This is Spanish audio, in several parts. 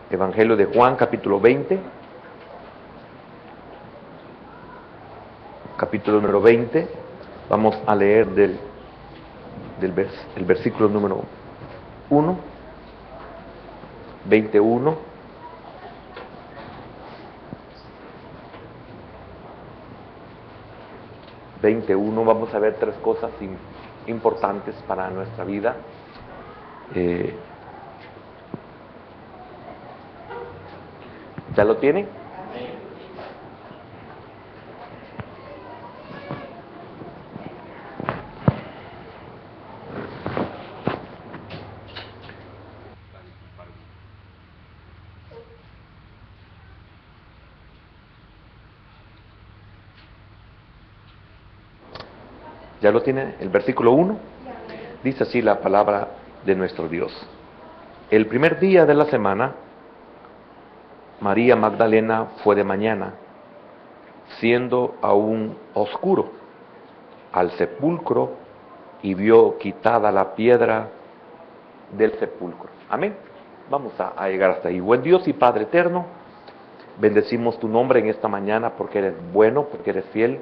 Evangelio de Juan, capítulo 20, capítulo número 20. Vamos a leer el versículo número 1, 21. Vamos a ver tres cosas importantes para nuestra vida. ¿Ya lo tienen? ¿Ya lo tiene? El versículo 1 dice así la palabra de nuestro Dios. El primer día de la semana, María Magdalena fue de mañana, siendo aún oscuro, al sepulcro y vio quitada la piedra del sepulcro. Amén. Vamos a llegar hasta ahí. Buen Dios y Padre eterno, bendecimos tu nombre en esta mañana porque eres bueno, porque eres fiel.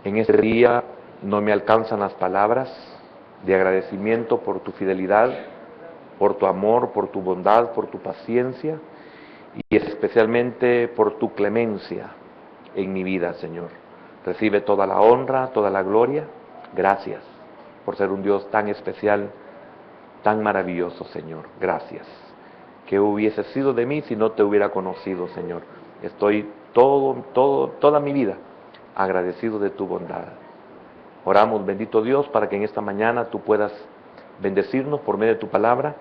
En este día no me alcanzan las palabras de agradecimiento por tu fidelidad, por tu amor, por tu bondad, por tu paciencia y especialmente por tu clemencia en mi vida, Señor. Recibe toda la honra, toda la gloria. Gracias por ser un Dios tan especial, tan maravilloso, Señor. Gracias. ¿Qué hubiese sido de mí si no te hubiera conocido, Señor? Estoy toda mi vida agradecido de tu bondad. Oramos, bendito Dios, para que en esta mañana tú puedas bendecirnos por medio de tu palabra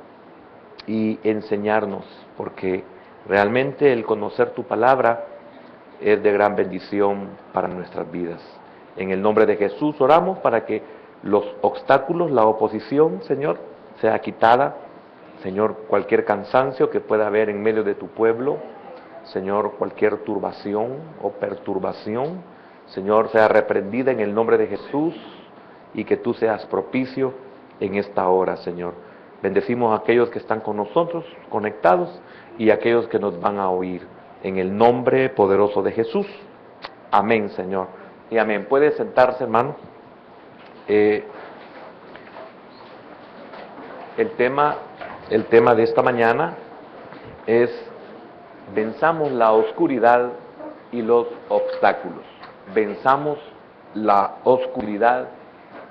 y enseñarnos, porque realmente el conocer tu palabra es de gran bendición para nuestras vidas. En el nombre de Jesús oramos para que los obstáculos, la oposición, Señor, sea quitada. Señor, cualquier cansancio que pueda haber en medio de tu pueblo, Señor, cualquier turbación o perturbación, Señor, sea reprendida en el nombre de Jesús y que tú seas propicio en esta hora, Señor. Bendecimos a aquellos que están con nosotros, conectados, y a aquellos que nos van a oír. En el nombre poderoso de Jesús. Amén, Señor. Y amén. Puede sentarse, hermano. El tema de esta mañana es: venzamos la oscuridad y los obstáculos. Venzamos la oscuridad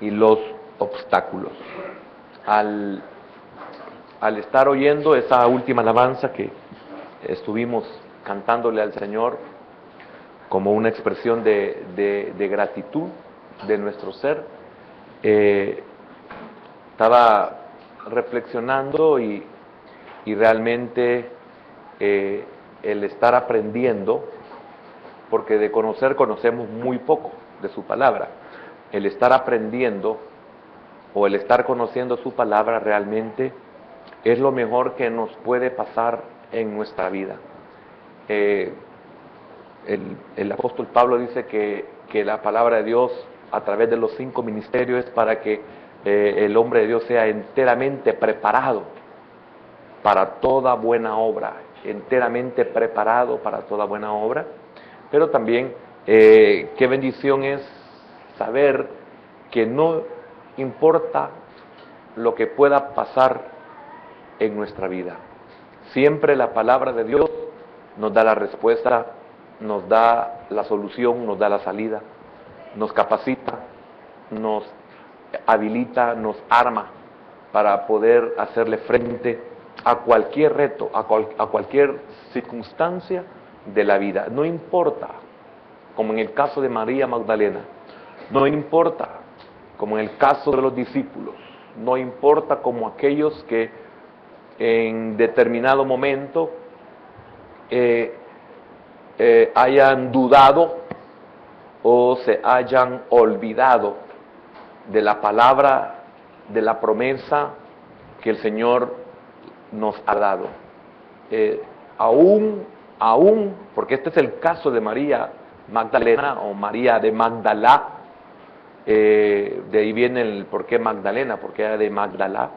y los obstáculos. Al estar oyendo esa última alabanza que estuvimos cantándole al Señor como una expresión de gratitud de nuestro ser, estaba reflexionando y realmente el estar aprendiendo, porque de conocer conocemos muy poco de su palabra. El estar aprendiendo o el estar conociendo su palabra realmente es lo mejor que nos puede pasar en nuestra vida. El apóstol Pablo dice que la palabra de Dios a través de los 5 ministerios es para que el hombre de Dios sea enteramente preparado para toda buena obra, enteramente preparado para toda buena obra. Pero también qué bendición es saber que no importa lo que pueda pasar en nuestra vida, siempre la palabra de Dios nos da la respuesta, nos da la solución, nos da la salida, nos capacita, nos habilita, nos arma para poder hacerle frente a cualquier reto, a cualquier circunstancia de la vida. No importa, como en el caso de María Magdalena, no importa, como en el caso de los discípulos, no importa como aquellos que en determinado momento hayan dudado o se hayan olvidado de la palabra, de la promesa que el Señor nos ha dado. Aún, porque este es el caso de María Magdalena o María de Magdalá, de ahí viene el por qué Magdalena, porque era de Magdalá.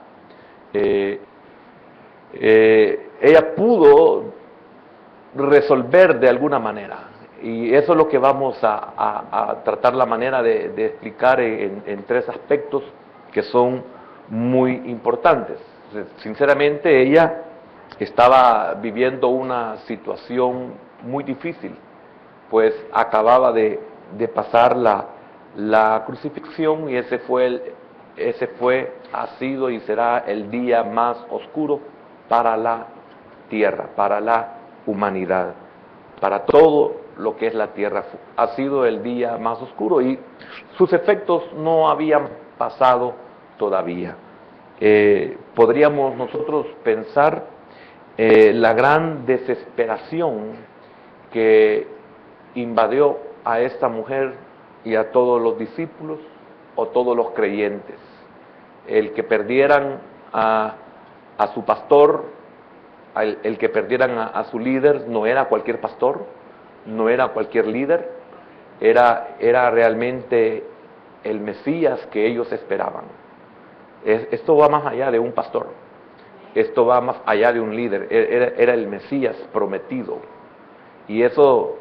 ella pudo resolver de alguna manera. Y eso es lo que vamos a tratar la manera de explicar en tres aspectos que son muy importantes. Sinceramente, ella estaba viviendo una situación muy difícil, pues acababa de pasar la crucifixión y ha sido y será el día más oscuro para la tierra, para la humanidad, para todo lo que es la tierra. Ha sido el día más oscuro y sus efectos no habían pasado todavía. Podríamos nosotros pensar la gran desesperación que invadió a esta mujer y a todos los discípulos o todos los creyentes. El que perdieran a su pastor, el que perdieran a su líder, no era cualquier pastor, no era cualquier líder, era realmente el Mesías que ellos esperaban. Esto va más allá de un pastor, esto va más allá de un líder, era el Mesías prometido. Y eso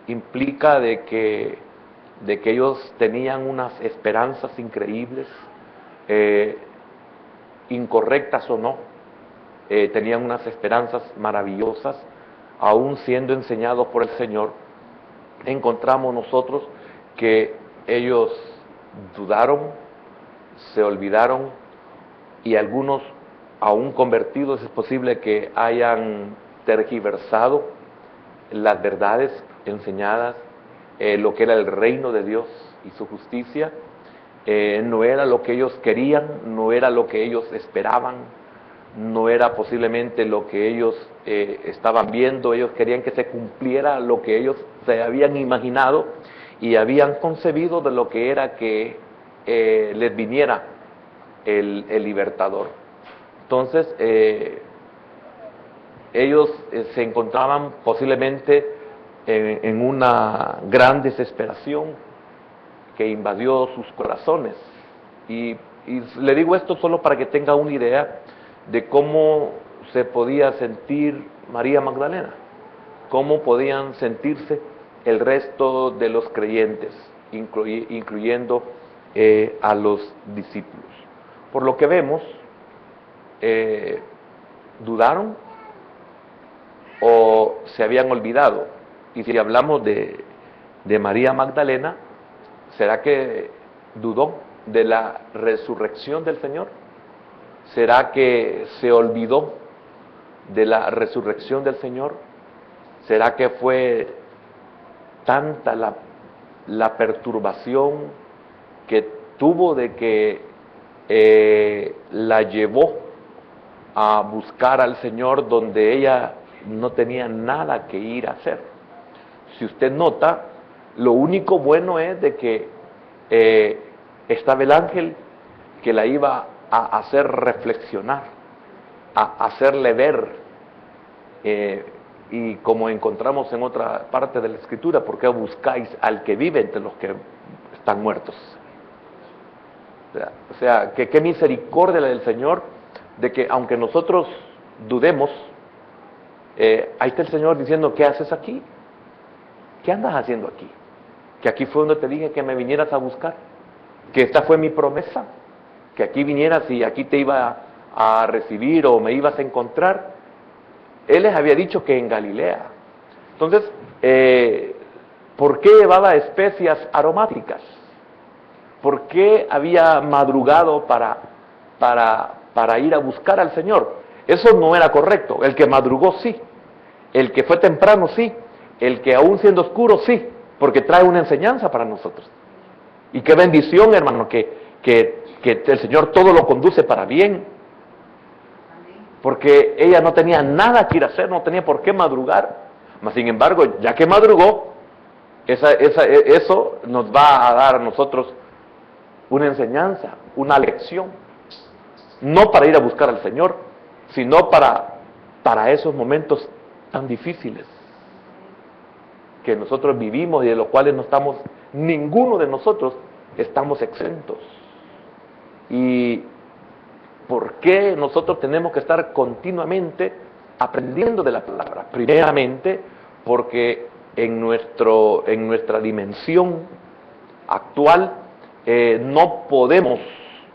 implica de que ellos tenían unas esperanzas increíbles, incorrectas o no, tenían unas esperanzas maravillosas, aún siendo enseñados por el Señor. Encontramos nosotros que ellos dudaron, se olvidaron, y algunos, aún convertidos, es posible que hayan tergiversado las verdades enseñadas, lo que era el reino de Dios y su justicia. No era lo que ellos querían, no era lo que ellos esperaban, no era posiblemente lo que ellos estaban viendo. Ellos querían que se cumpliera lo que ellos se habían imaginado y habían concebido de lo que era que les viniera el libertador. Entonces, ellos se encontraban posiblemente en una gran desesperación que invadió sus corazones. Y le digo esto solo para que tenga una idea de cómo se podía sentir María Magdalena, cómo podían sentirse el resto de los creyentes, incluyendo a los discípulos. Por lo que vemos, dudaron o se habían olvidado. Y si hablamos de María Magdalena, ¿será que dudó de la resurrección del Señor? ¿Será que se olvidó de la resurrección del Señor? ¿Será que fue tanta la perturbación que tuvo de que la llevó a buscar al Señor donde ella no tenía nada que ir a hacer? Si usted nota, lo único bueno es de que estaba el ángel que la iba a hacer reflexionar, a hacerle ver, y como encontramos en otra parte de la Escritura, ¿por qué buscáis al que vive entre los que están muertos? O sea, que qué misericordia la del Señor, de que aunque nosotros dudemos, ahí está el Señor diciendo: ¿qué haces aquí? ¿Qué andas haciendo aquí? Que aquí fue donde te dije que me vinieras a buscar, que esta fue mi promesa, que aquí vinieras y aquí te iba a recibir o me ibas a encontrar. Él les había dicho que en Galilea. Entonces, ¿por qué llevaba especias aromáticas? ¿Por qué había madrugado para ir a buscar al Señor? Eso no era correcto. El que madrugó sí, el que fue temprano sí, el que aún siendo oscuro sí, porque trae una enseñanza para nosotros. Y qué bendición, hermano, que el Señor todo lo conduce para bien, porque ella no tenía nada que ir a hacer, no tenía por qué madrugar. Mas sin embargo, ya que madrugó, eso nos va a dar a nosotros una enseñanza, una lección, no para ir a buscar al Señor, sino para esos momentos tan difíciles que nosotros vivimos y de los cuales ninguno de nosotros estamos exentos. Y ¿Por qué nosotros tenemos que estar continuamente aprendiendo de la palabra? Primeramente, porque en nuestra dimensión actual no podemos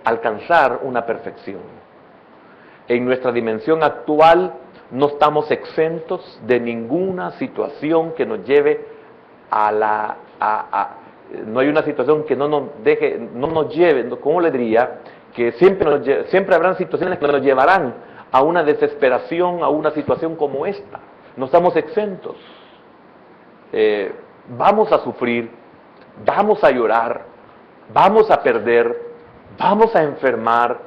alcanzar una perfección. En nuestra dimensión actual no estamos exentos de ninguna situación que nos lleve no hay una situación que no nos lleve, ¿cómo le diría? Que siempre habrán situaciones que nos llevarán a una desesperación, a una situación como esta. No estamos exentos. Vamos a sufrir, vamos a llorar, vamos a perder, vamos a enfermar,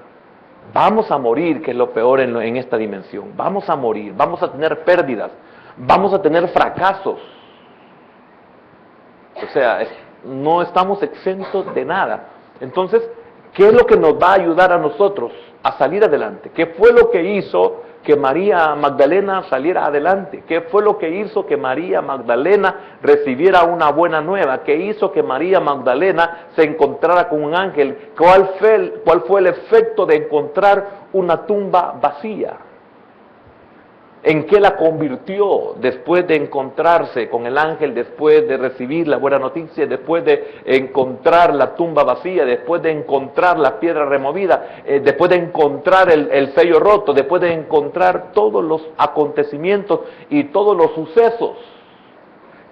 vamos a morir, que es lo peor en esta dimensión. Vamos a morir, vamos a tener pérdidas, vamos a tener fracasos. O sea, no estamos exentos de nada. Entonces, ¿qué es lo que nos va a ayudar a nosotros a salir adelante? ¿Qué fue lo que hizo que María Magdalena saliera adelante? ¿Qué fue lo que hizo que María Magdalena recibiera una buena nueva? ¿Qué hizo que María Magdalena se encontrara con un ángel? ¿Cuál fue el efecto de encontrar una tumba vacía? ¿En qué la convirtió después de encontrarse con el ángel, después de recibir la buena noticia, después de encontrar la tumba vacía, después de encontrar la piedra removida, después de encontrar el sello roto, después de encontrar todos los acontecimientos y todos los sucesos?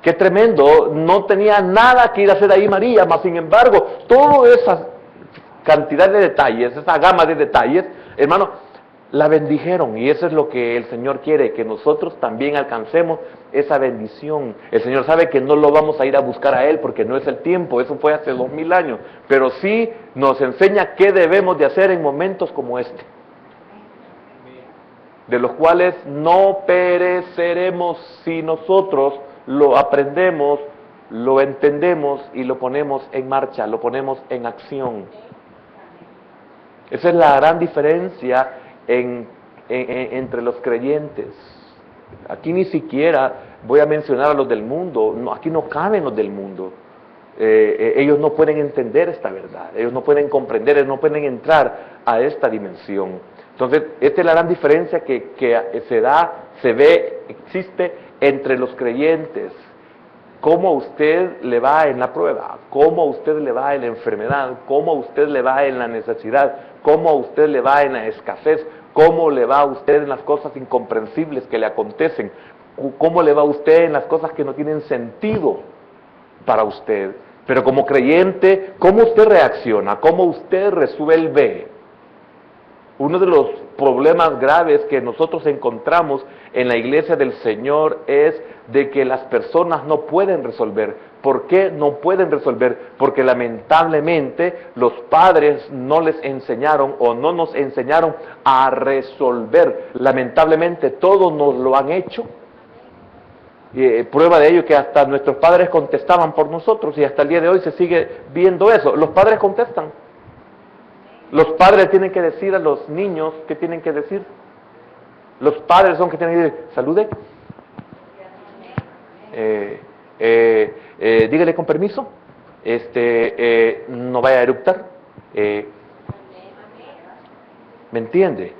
¡Qué tremendo! No tenía nada que ir a hacer ahí María, mas sin embargo, toda esa cantidad de detalles, esa gama de detalles, hermano, la bendijeron, y eso es lo que el Señor quiere, que nosotros también alcancemos esa bendición. El Señor sabe que no lo vamos a ir a buscar a Él porque no es el tiempo, eso fue hace 2000 años, pero sí nos enseña qué debemos de hacer en momentos como este, de los cuales no pereceremos si nosotros lo aprendemos, lo entendemos y lo ponemos en marcha, lo ponemos en acción. Esa es la gran diferencia entre los creyentes. Aquí ni siquiera voy a mencionar a los del mundo, no, aquí no caben los del mundo. Ellos no pueden entender esta verdad, ellos no pueden comprender, ellos no pueden entrar a esta dimensión. Entonces, esta es la gran diferencia que existe entre los creyentes. Cómo a usted le va en la prueba, cómo a usted le va en la enfermedad, cómo a usted le va en la necesidad, cómo a usted le va en la escasez, cómo le va a usted en las cosas incomprensibles que le acontecen, cómo le va a usted en las cosas que no tienen sentido para usted. Pero como creyente, ¿cómo usted reacciona? ¿Cómo usted resuelve? Uno de los problemas graves que nosotros encontramos en la iglesia del Señor es de que las personas no pueden resolver. ¿Por qué no pueden resolver? Porque lamentablemente los padres no les enseñaron o no nos enseñaron a resolver. Lamentablemente todos nos lo han hecho. Prueba de ello que hasta nuestros padres contestaban por nosotros y hasta el día de hoy se sigue viendo eso. Los padres contestan. Los padres tienen que decir a los niños qué tienen que decir. Los padres son que tienen que decir, salude. Dígale con permiso. No vaya a eructar. ¿Me entiende?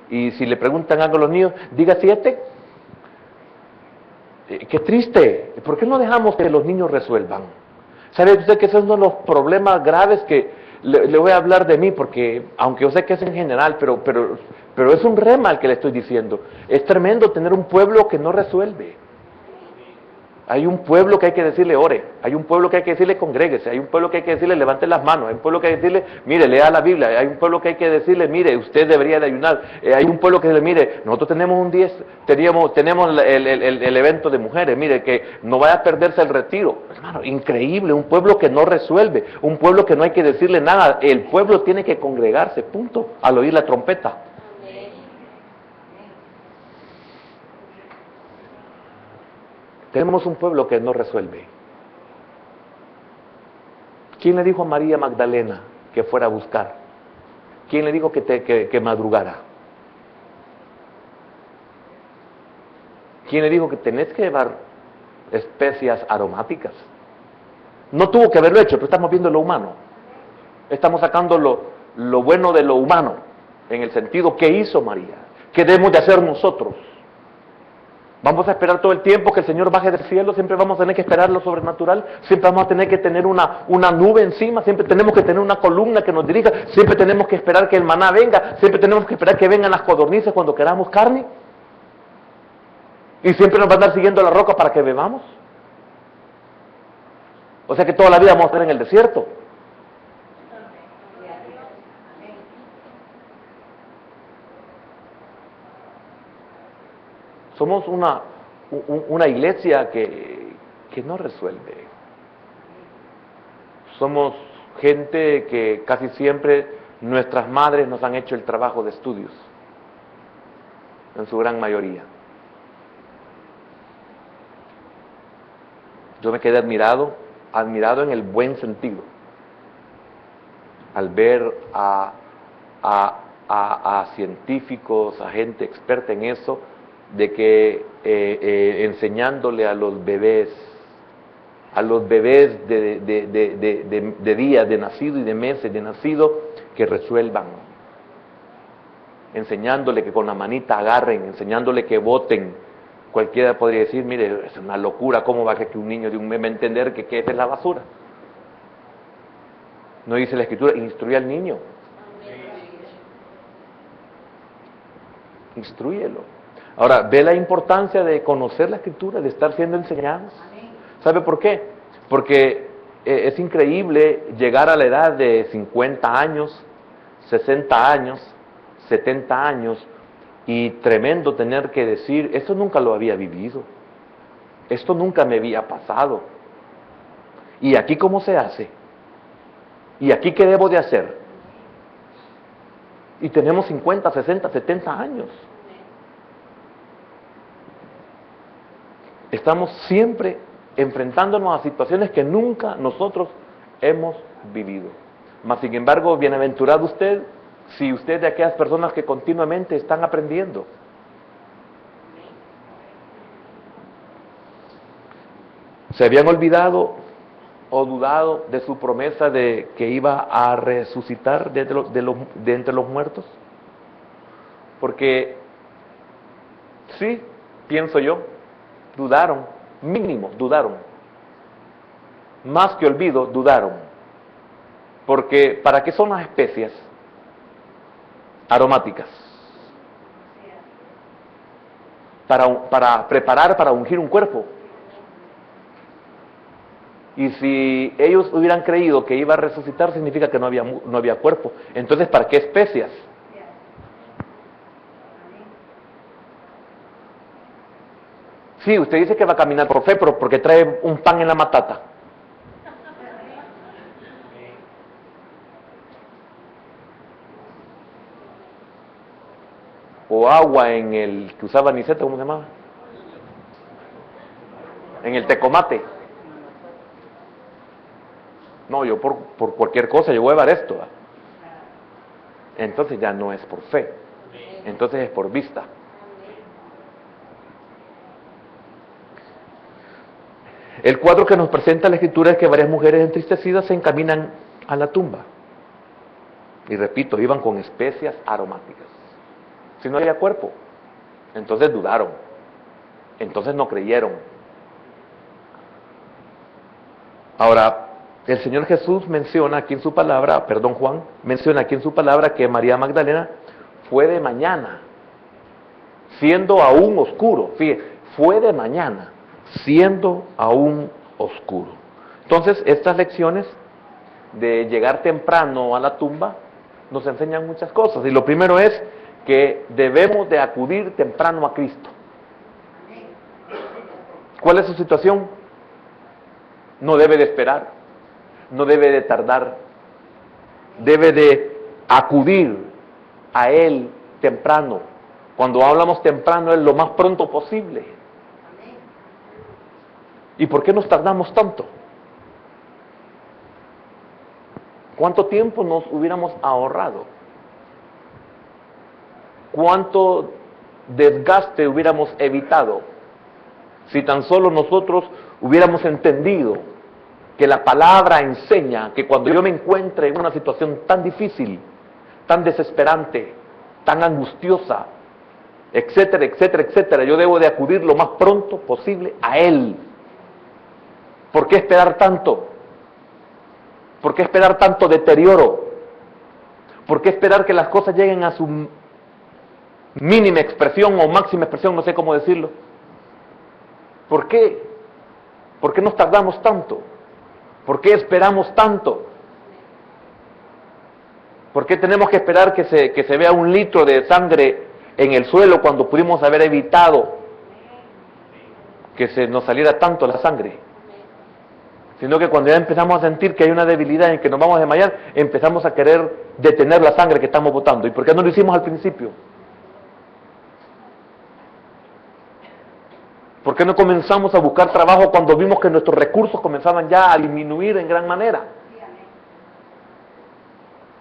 Y si le preguntan algo a los niños, diga 7. Qué triste. ¿Por qué no dejamos que los niños resuelvan? ¿Sabe usted que ese es uno de los problemas graves que le voy a hablar de mí? Porque, aunque yo sé que es en general, pero es un rema el que le estoy diciendo. Es tremendo tener un pueblo que no resuelve. Hay un pueblo que hay que decirle ore, hay un pueblo que hay que decirle congréguese, hay un pueblo que hay que decirle levante las manos, hay un pueblo que hay que decirle, mire, lea la Biblia, hay un pueblo que hay que decirle, mire, usted debería de ayunar, hay un pueblo que le mire, nosotros tenemos tenemos el evento de mujeres, mire, que no vaya a perderse el retiro. Hermano, increíble, un pueblo que no resuelve, un pueblo que no hay que decirle nada, el pueblo tiene que congregarse, punto, al oír la trompeta. Tenemos un pueblo que no resuelve. ¿Quién le dijo a María Magdalena que fuera a buscar? ¿Quién le dijo que madrugara? ¿Quién le dijo que tenés que llevar especias aromáticas? No tuvo que haberlo hecho, pero estamos viendo lo humano. Estamos sacando lo bueno de lo humano, en el sentido, ¿qué hizo María? ¿Qué debemos de hacer nosotros? ¿Vamos a esperar todo el tiempo que el Señor baje del cielo? ¿Siempre vamos a tener que esperar lo sobrenatural? ¿Siempre vamos a tener que tener una nube encima? ¿Siempre tenemos que tener una columna que nos dirija? ¿Siempre tenemos que esperar que el maná venga? ¿Siempre tenemos que esperar que vengan las codornices cuando queramos carne? ¿Y siempre nos va a andar siguiendo la roca para que bebamos? O sea que toda la vida vamos a estar en el desierto. Somos una iglesia que no resuelve. Somos gente que casi siempre nuestras madres nos han hecho el trabajo de estudios, en su gran mayoría. Yo me quedé admirado en el buen sentido, al ver a científicos, a gente experta en eso, de que enseñándole a los bebés de días de nacido y de meses de nacido, que resuelvan, enseñándole que con la manita agarren, enseñándole que voten. Cualquiera podría decir, mire, es una locura, ¿cómo va a que un niño de un mes va a entender que esa es la basura? No dice la Escritura, instruye al niño. Instrúyelo. Ahora, ve la importancia de conocer la Escritura, de estar siendo enseñados. ¿Sabe por qué? Porque es increíble llegar a la edad de 50 años, 60 años, 70 años, y tremendo tener que decir, esto nunca lo había vivido, esto nunca me había pasado. ¿Y aquí cómo se hace? ¿Y aquí qué debo de hacer? Y tenemos 50, 60, 70 años. Estamos siempre enfrentándonos a situaciones que nunca nosotros hemos vivido. Mas sin embargo, bienaventurado usted, si usted es de aquellas personas que continuamente están aprendiendo. Se habían olvidado o dudado de su promesa de que iba a resucitar de entre los muertos. Porque, sí, pienso yo, dudaron, mínimo, dudaron. Más que olvido, dudaron. Porque, ¿para qué son las especias aromáticas? Para preparar, para ungir un cuerpo. Y si ellos hubieran creído que iba a resucitar, significa que no había cuerpo. Entonces, ¿para qué especias? Sí, usted dice que va a caminar por fe, pero porque trae un pan en la matata. O agua en el que usaba Niceto, ¿cómo se llamaba? En el tecomate. No, yo por cualquier cosa, yo voy a llevar esto. Entonces ya no es por fe, entonces es por vista. El cuadro que nos presenta la Escritura es que varias mujeres entristecidas se encaminan a la tumba. Y repito, iban con especias aromáticas. Si no había cuerpo, entonces dudaron, entonces no creyeron. Ahora, el Señor Jesús menciona aquí en su palabra, Juan menciona aquí en su palabra que María Magdalena fue de mañana, siendo aún oscuro. Fíjate, fue de mañana, siendo aún oscuro. Entonces, estas lecciones de llegar temprano a la tumba nos enseñan muchas cosas. Y lo primero es que debemos de acudir temprano a Cristo. ¿Cuál es su situación? No debe de esperar, no debe de tardar, debe de acudir a Él temprano. Cuando hablamos temprano es lo más pronto posible. ¿Y por qué nos tardamos tanto? ¿Cuánto tiempo nos hubiéramos ahorrado? ¿Cuánto desgaste hubiéramos evitado si tan solo nosotros hubiéramos entendido que la palabra enseña que cuando yo me encuentre en una situación tan difícil, tan desesperante, tan angustiosa, etcétera, etcétera, etcétera. Yo debo de acudir lo más pronto posible a Él. ¿Por qué esperar tanto? ¿Por qué esperar tanto deterioro? ¿Por qué esperar que las cosas lleguen a su mínima expresión o máxima expresión? No sé cómo decirlo. ¿Por qué? ¿Por qué nos tardamos tanto? ¿Por qué esperamos tanto? ¿Por qué tenemos que esperar que se vea un litro de sangre en el suelo cuando pudimos haber evitado que se nos saliera tanto la sangre? Sino que cuando ya empezamos a sentir que hay una debilidad en que nos vamos a desmayar, empezamos a querer detener la sangre que estamos botando. ¿Y por qué no lo hicimos al principio? ¿Por qué no comenzamos a buscar trabajo cuando vimos que nuestros recursos comenzaban ya a disminuir en gran manera?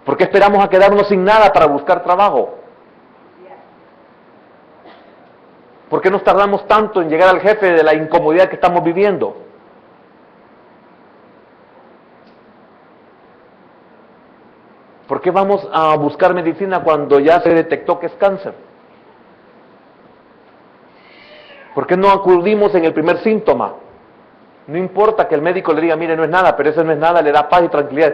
¿Por qué esperamos a quedarnos sin nada para buscar trabajo? ¿Por qué nos tardamos tanto en llegar al jefe de la incomodidad que estamos viviendo? ¿Por qué vamos a buscar medicina cuando ya se detectó que es cáncer? ¿Por qué no acudimos en el primer síntoma? No importa que el médico le diga, mire, no es nada, pero eso no es nada, le da paz y tranquilidad.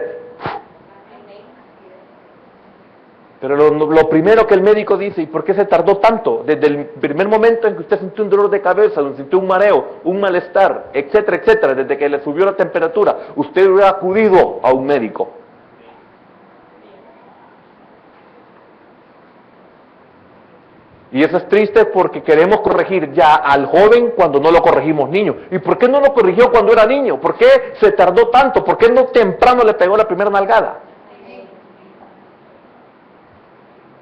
Pero lo primero que el médico dice, ¿y por qué se tardó tanto? Desde el primer momento en que usted sintió un dolor de cabeza, sintió un mareo, un malestar, etcétera, etcétera, desde que le subió la temperatura, usted hubiera acudido a un médico. Y eso es triste porque queremos corregir ya al joven cuando no lo corregimos niño. ¿Y por qué no lo corrigió cuando era niño? ¿Por qué se tardó tanto? ¿Por qué no temprano le pegó la primera nalgada?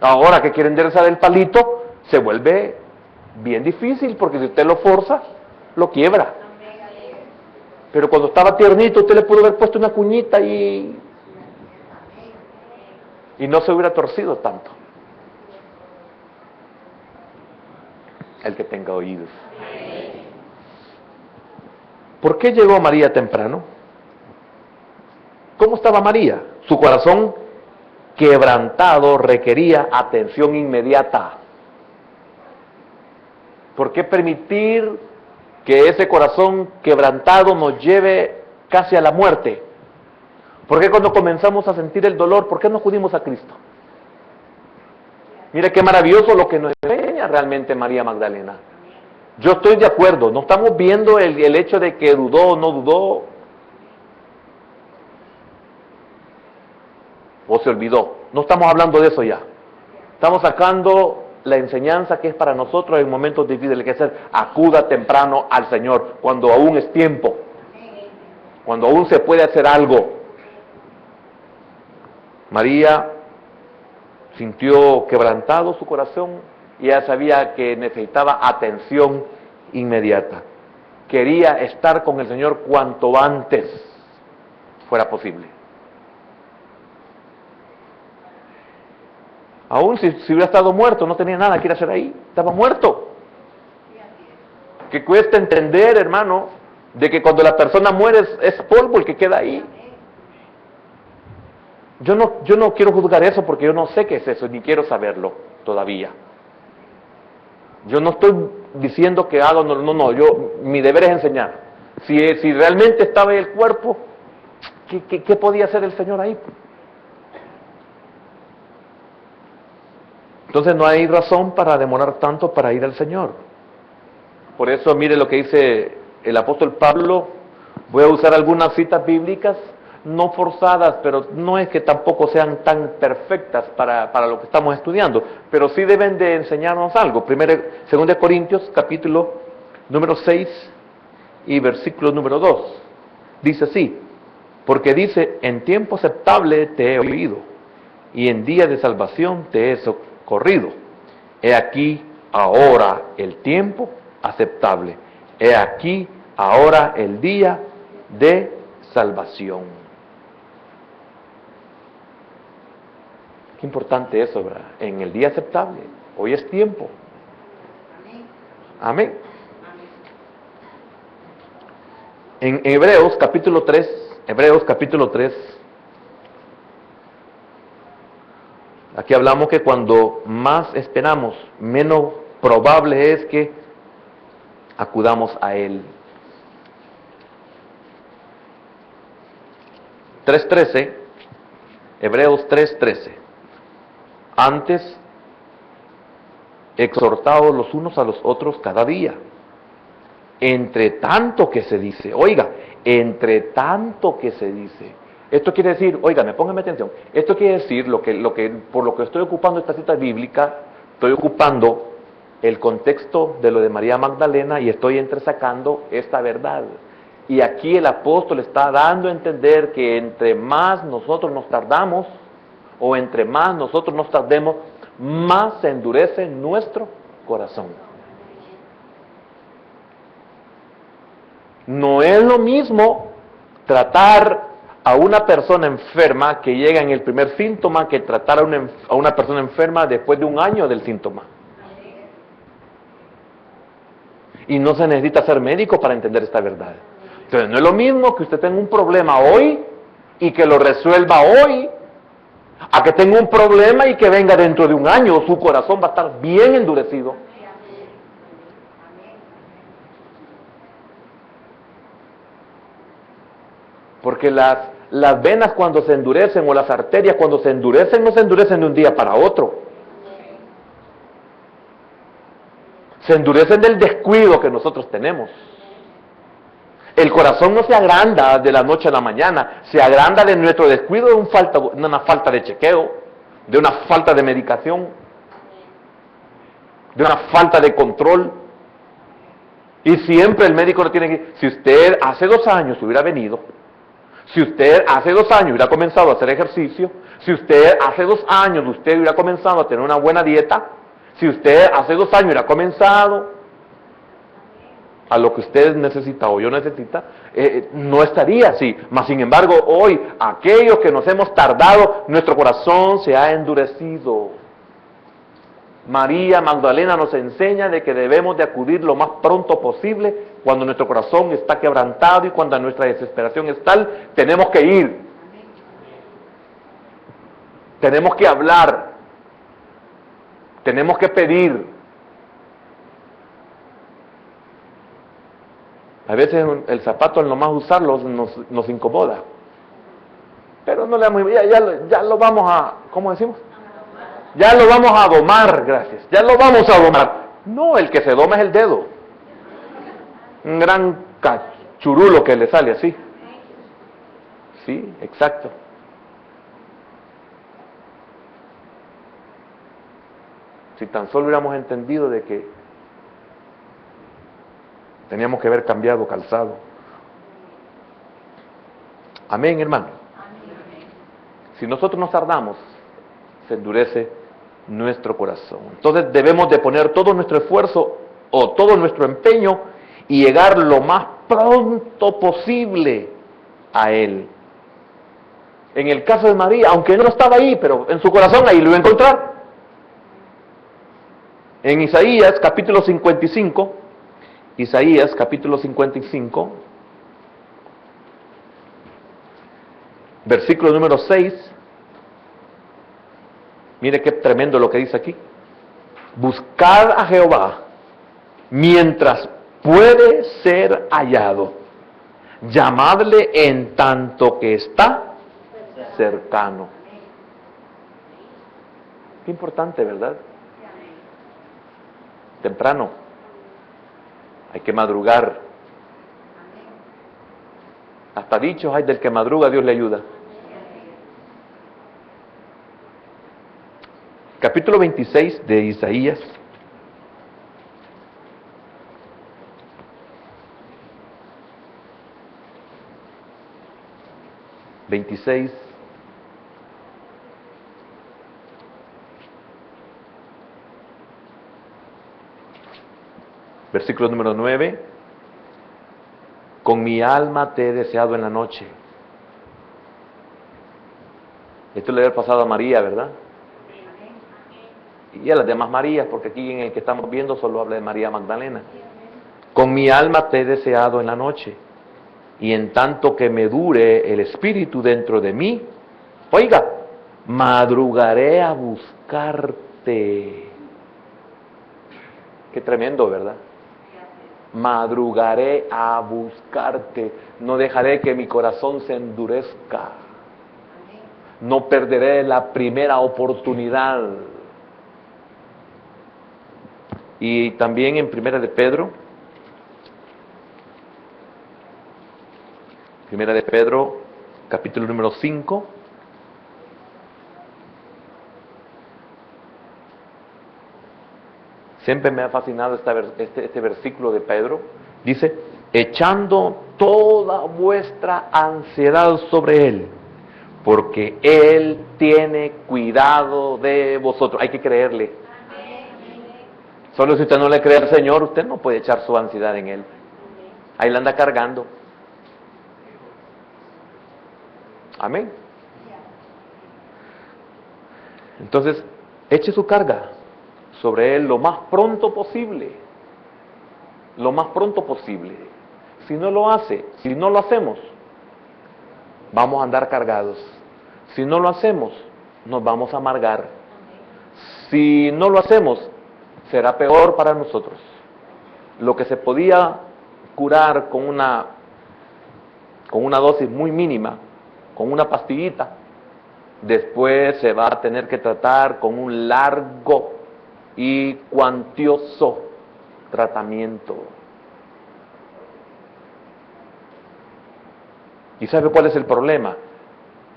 Ahora que quiere enderezar el palito, se vuelve bien difícil porque si usted lo forza, lo quiebra. Pero cuando estaba tiernito, usted le pudo haber puesto una cuñita y no se hubiera torcido tanto. El que tenga oídos. ¿Por qué llegó María temprano? ¿Cómo estaba María? Su corazón quebrantado requería atención inmediata. ¿Por qué permitir que ese corazón quebrantado nos lleve casi a la muerte? ¿Por qué cuando comenzamos a sentir el dolor, por qué no acudimos a Cristo? Mire qué maravilloso lo que nos enseña realmente María Magdalena. Yo estoy de acuerdo, no estamos viendo el hecho de que dudó o no dudó, o se olvidó. No estamos hablando de eso ya. Estamos sacando la enseñanza que es para nosotros en momentos difíciles, que es acuda temprano al Señor, cuando aún es tiempo, cuando aún se puede hacer algo. María sintió quebrantado su corazón y ella sabía que necesitaba atención inmediata. Quería estar con el Señor cuanto antes fuera posible. Aún si hubiera estado muerto, no tenía nada que ir a hacer ahí, estaba muerto. Que cuesta entender, hermano, de que cuando la persona muere es polvo el que queda ahí. Yo no quiero juzgar eso porque yo no sé qué es eso, ni quiero saberlo todavía. Yo no estoy diciendo que haga, no, mi deber es enseñar. Si realmente estaba en el cuerpo, ¿qué podía hacer el Señor ahí? Entonces no hay razón para demorar tanto para ir al Señor. Por eso mire lo que dice el apóstol Pablo. Voy a usar algunas citas bíblicas, no forzadas, pero no es que tampoco sean tan perfectas para lo que estamos estudiando, pero sí deben de enseñarnos algo. 2 Corintios, capítulo número 6 y versículo número 2. Dice así, porque dice, en tiempo aceptable te he oído, y en día de salvación te he socorrido. He aquí ahora el tiempo aceptable. He aquí ahora el día de salvación. Qué importante eso, ¿verdad? En el día aceptable. Hoy es tiempo. Amén. En Hebreos capítulo 3, Aquí hablamos que cuando más esperamos, menos probable es que acudamos a Él. 3:13, Hebreos 3:13. Antes, exhortaos los unos a los otros cada día, entre tanto que se dice, oiga, entre tanto que se dice. Esto quiere decir, oiga, póngame atención, esto quiere decir por lo que estoy ocupando esta cita bíblica, estoy ocupando el contexto de lo de María Magdalena y estoy entresacando esta verdad. Y aquí el apóstol está dando a entender que entre más nosotros nos tardamos, o entre más nosotros nos tardemos, más se endurece nuestro corazón. No es lo mismo tratar a una persona enferma que llega en el primer síntoma que tratar a una persona enferma después de un año del síntoma. Y no se necesita ser médico para entender esta verdad. Entonces no es lo mismo que usted tenga un problema hoy y que lo resuelva hoy, a que tenga un problema y que venga dentro de un año. Su corazón va a estar bien endurecido. Porque las venas cuando se endurecen o las arterias cuando se endurecen, no se endurecen de un día para otro. Se endurecen del descuido que nosotros tenemos. El corazón no se agranda de la noche a la mañana, se agranda de nuestro descuido, de una falta de chequeo, de una falta de medicación, de una falta de control. Y siempre el médico lo tiene que... Si usted hace 2 años hubiera venido, si usted hace 2 años hubiera comenzado a hacer ejercicio, si usted hace 2 años usted hubiera comenzado a tener una buena dieta, si usted hace 2 años hubiera comenzado a lo que usted necesita o yo necesita, no estaría así. Mas sin embargo, hoy, aquellos que nos hemos tardado, nuestro corazón se ha endurecido. María Magdalena nos enseña de que debemos de acudir lo más pronto posible cuando nuestro corazón está quebrantado y cuando nuestra desesperación es tal, tenemos que ir. Tenemos que hablar. Tenemos que pedir. A veces el zapato al nomás usarlo nos incomoda. Pero no le damos, ya lo vamos a, ¿cómo decimos? Ya lo vamos a domar, gracias. Ya lo vamos a domar. No, el que se doma es el dedo. Un gran cachurulo que le sale así. Sí, exacto. Si tan solo hubiéramos entendido de que teníamos que haber cambiado calzado. Amén, hermano. Si nosotros nos tardamos, se endurece nuestro corazón. Entonces debemos de poner todo nuestro esfuerzo o todo nuestro empeño y llegar lo más pronto posible a Él. En el caso de María, aunque no estaba ahí, pero en su corazón ahí lo iba a encontrar. En Isaías capítulo 55, Isaías capítulo 55, versículo número 6, mire qué tremendo lo que dice aquí. Buscad a Jehová mientras puede ser hallado, llamadle en tanto que está cercano. Qué importante, ¿verdad? Temprano. Hay que madrugar. Hasta dichos hay del que madruga, Dios le ayuda. Capítulo 26 de Isaías. Versículo número 9. Con mi alma te he deseado en la noche. Esto le había pasado a María, ¿verdad? Y a las demás Marías, porque aquí en el que estamos viendo solo habla de María Magdalena. Con mi alma te he deseado en la noche, y en tanto que me dure el espíritu dentro de mí, oiga, Madrugaré a buscarte. Qué tremendo, ¿verdad? Madrugaré a buscarte. No dejaré que mi corazón se endurezca. No perderé la primera oportunidad. Y también en Primera de Pedro, capítulo número 5. Siempre me ha fascinado este versículo de Pedro. Dice, echando toda vuestra ansiedad sobre Él, porque Él tiene cuidado de vosotros. Hay que creerle. Solo si usted no le cree al Señor, usted no puede echar su ansiedad en Él. Ahí la anda cargando. Amén. Entonces, eche su carga sobre Él lo más pronto posible. Lo más pronto posible. Si no lo hace, si no lo hacemos, vamos a andar cargados. Si no lo hacemos, nos vamos a amargar. Si no lo hacemos, será peor para nosotros. Lo que se podía curar con una dosis muy mínima, con una pastillita, después se va a tener que tratar con un largo y cuantioso tratamiento. ¿Y sabe cuál es el problema?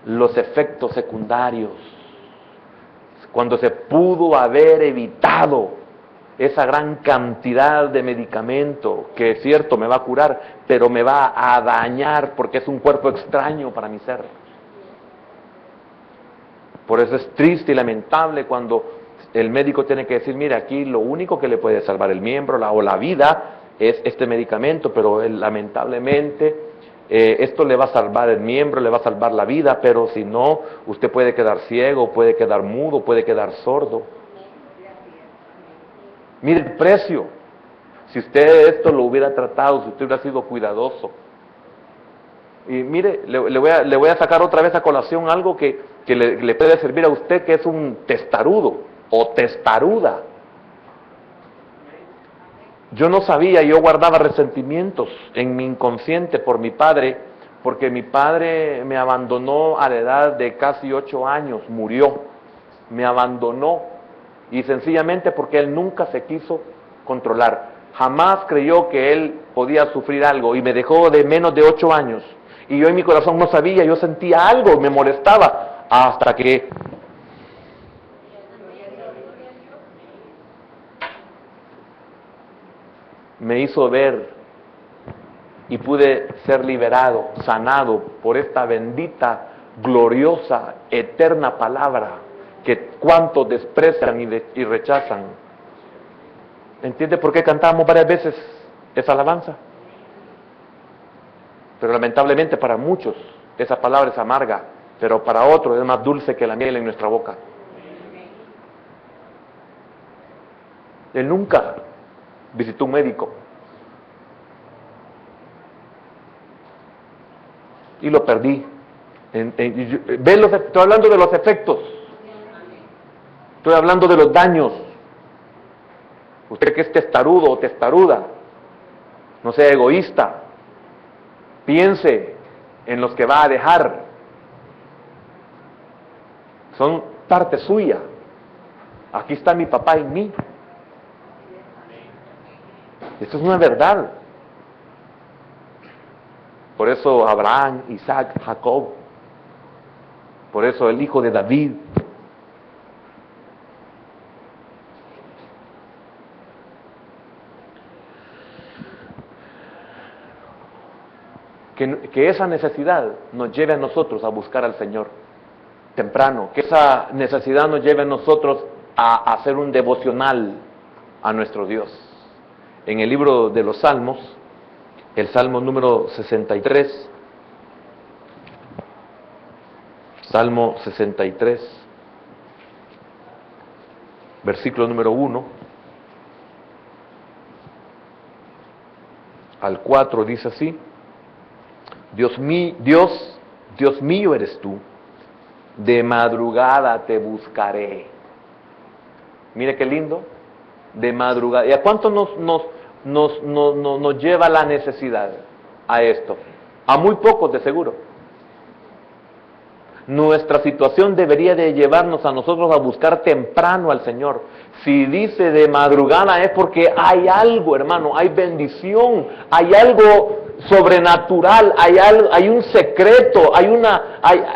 Los efectos secundarios. Cuando se pudo haber evitado esa gran cantidad de medicamento, que es cierto, me va a curar, pero me va a dañar porque es un cuerpo extraño para mi ser. Por eso es triste y lamentable cuando el médico tiene que decir, mira, aquí lo único que le puede salvar el miembro o la vida es este medicamento, pero lamentablemente esto le va a salvar el miembro, le va a salvar la vida, pero si no, usted puede quedar ciego, puede quedar mudo, puede quedar sordo. Mire el precio. Si usted esto lo hubiera tratado, si usted hubiera sido cuidadoso. Y mire, le voy a sacar otra vez a colación algo que le puede servir a usted, que es un testarudo o testaruda. Yo no sabía, yo guardaba resentimientos en mi inconsciente por mi padre, porque mi padre me abandonó a la edad de casi 8 años, murió, me abandonó, y sencillamente porque él nunca se quiso controlar, jamás creyó que él podía sufrir algo, y me dejó de menos de 8 años, y yo en mi corazón no sabía, yo sentía algo, me molestaba, hasta que me hizo ver y pude ser liberado, sanado por esta bendita, gloriosa, eterna palabra que cuantos desprecian y rechazan. ¿Entiende por qué cantamos varias veces esa alabanza? Pero lamentablemente para muchos esa palabra es amarga, pero para otros es más dulce que la miel en nuestra boca. Él nunca visitó un médico y lo perdí. Estoy hablando de los efectos, estoy hablando de los daños. Usted que es testarudo o testaruda, no sea egoísta, piense en los que va a dejar, son parte suya. Aquí está mi papá en mí. Esto es una verdad. Por eso Abraham, Isaac, Jacob, por eso el hijo de David. Que esa necesidad nos lleve a nosotros a buscar al Señor temprano, que esa necesidad nos lleve a nosotros a hacer un devocional a nuestro Dios. En el libro de los Salmos, el Salmo número 63, Salmo 63, versículo número 1 al 4 dice así: Dios mío eres tú, de madrugada te buscaré. Mire qué lindo, de madrugada. ¿Y a cuánto nos lleva la necesidad a esto? A muy pocos de seguro. Nuestra situación debería de llevarnos a nosotros a buscar temprano al Señor. Si dice de madrugada es porque hay algo, hermano, hay bendición, hay algo sobrenatural, hay un secreto,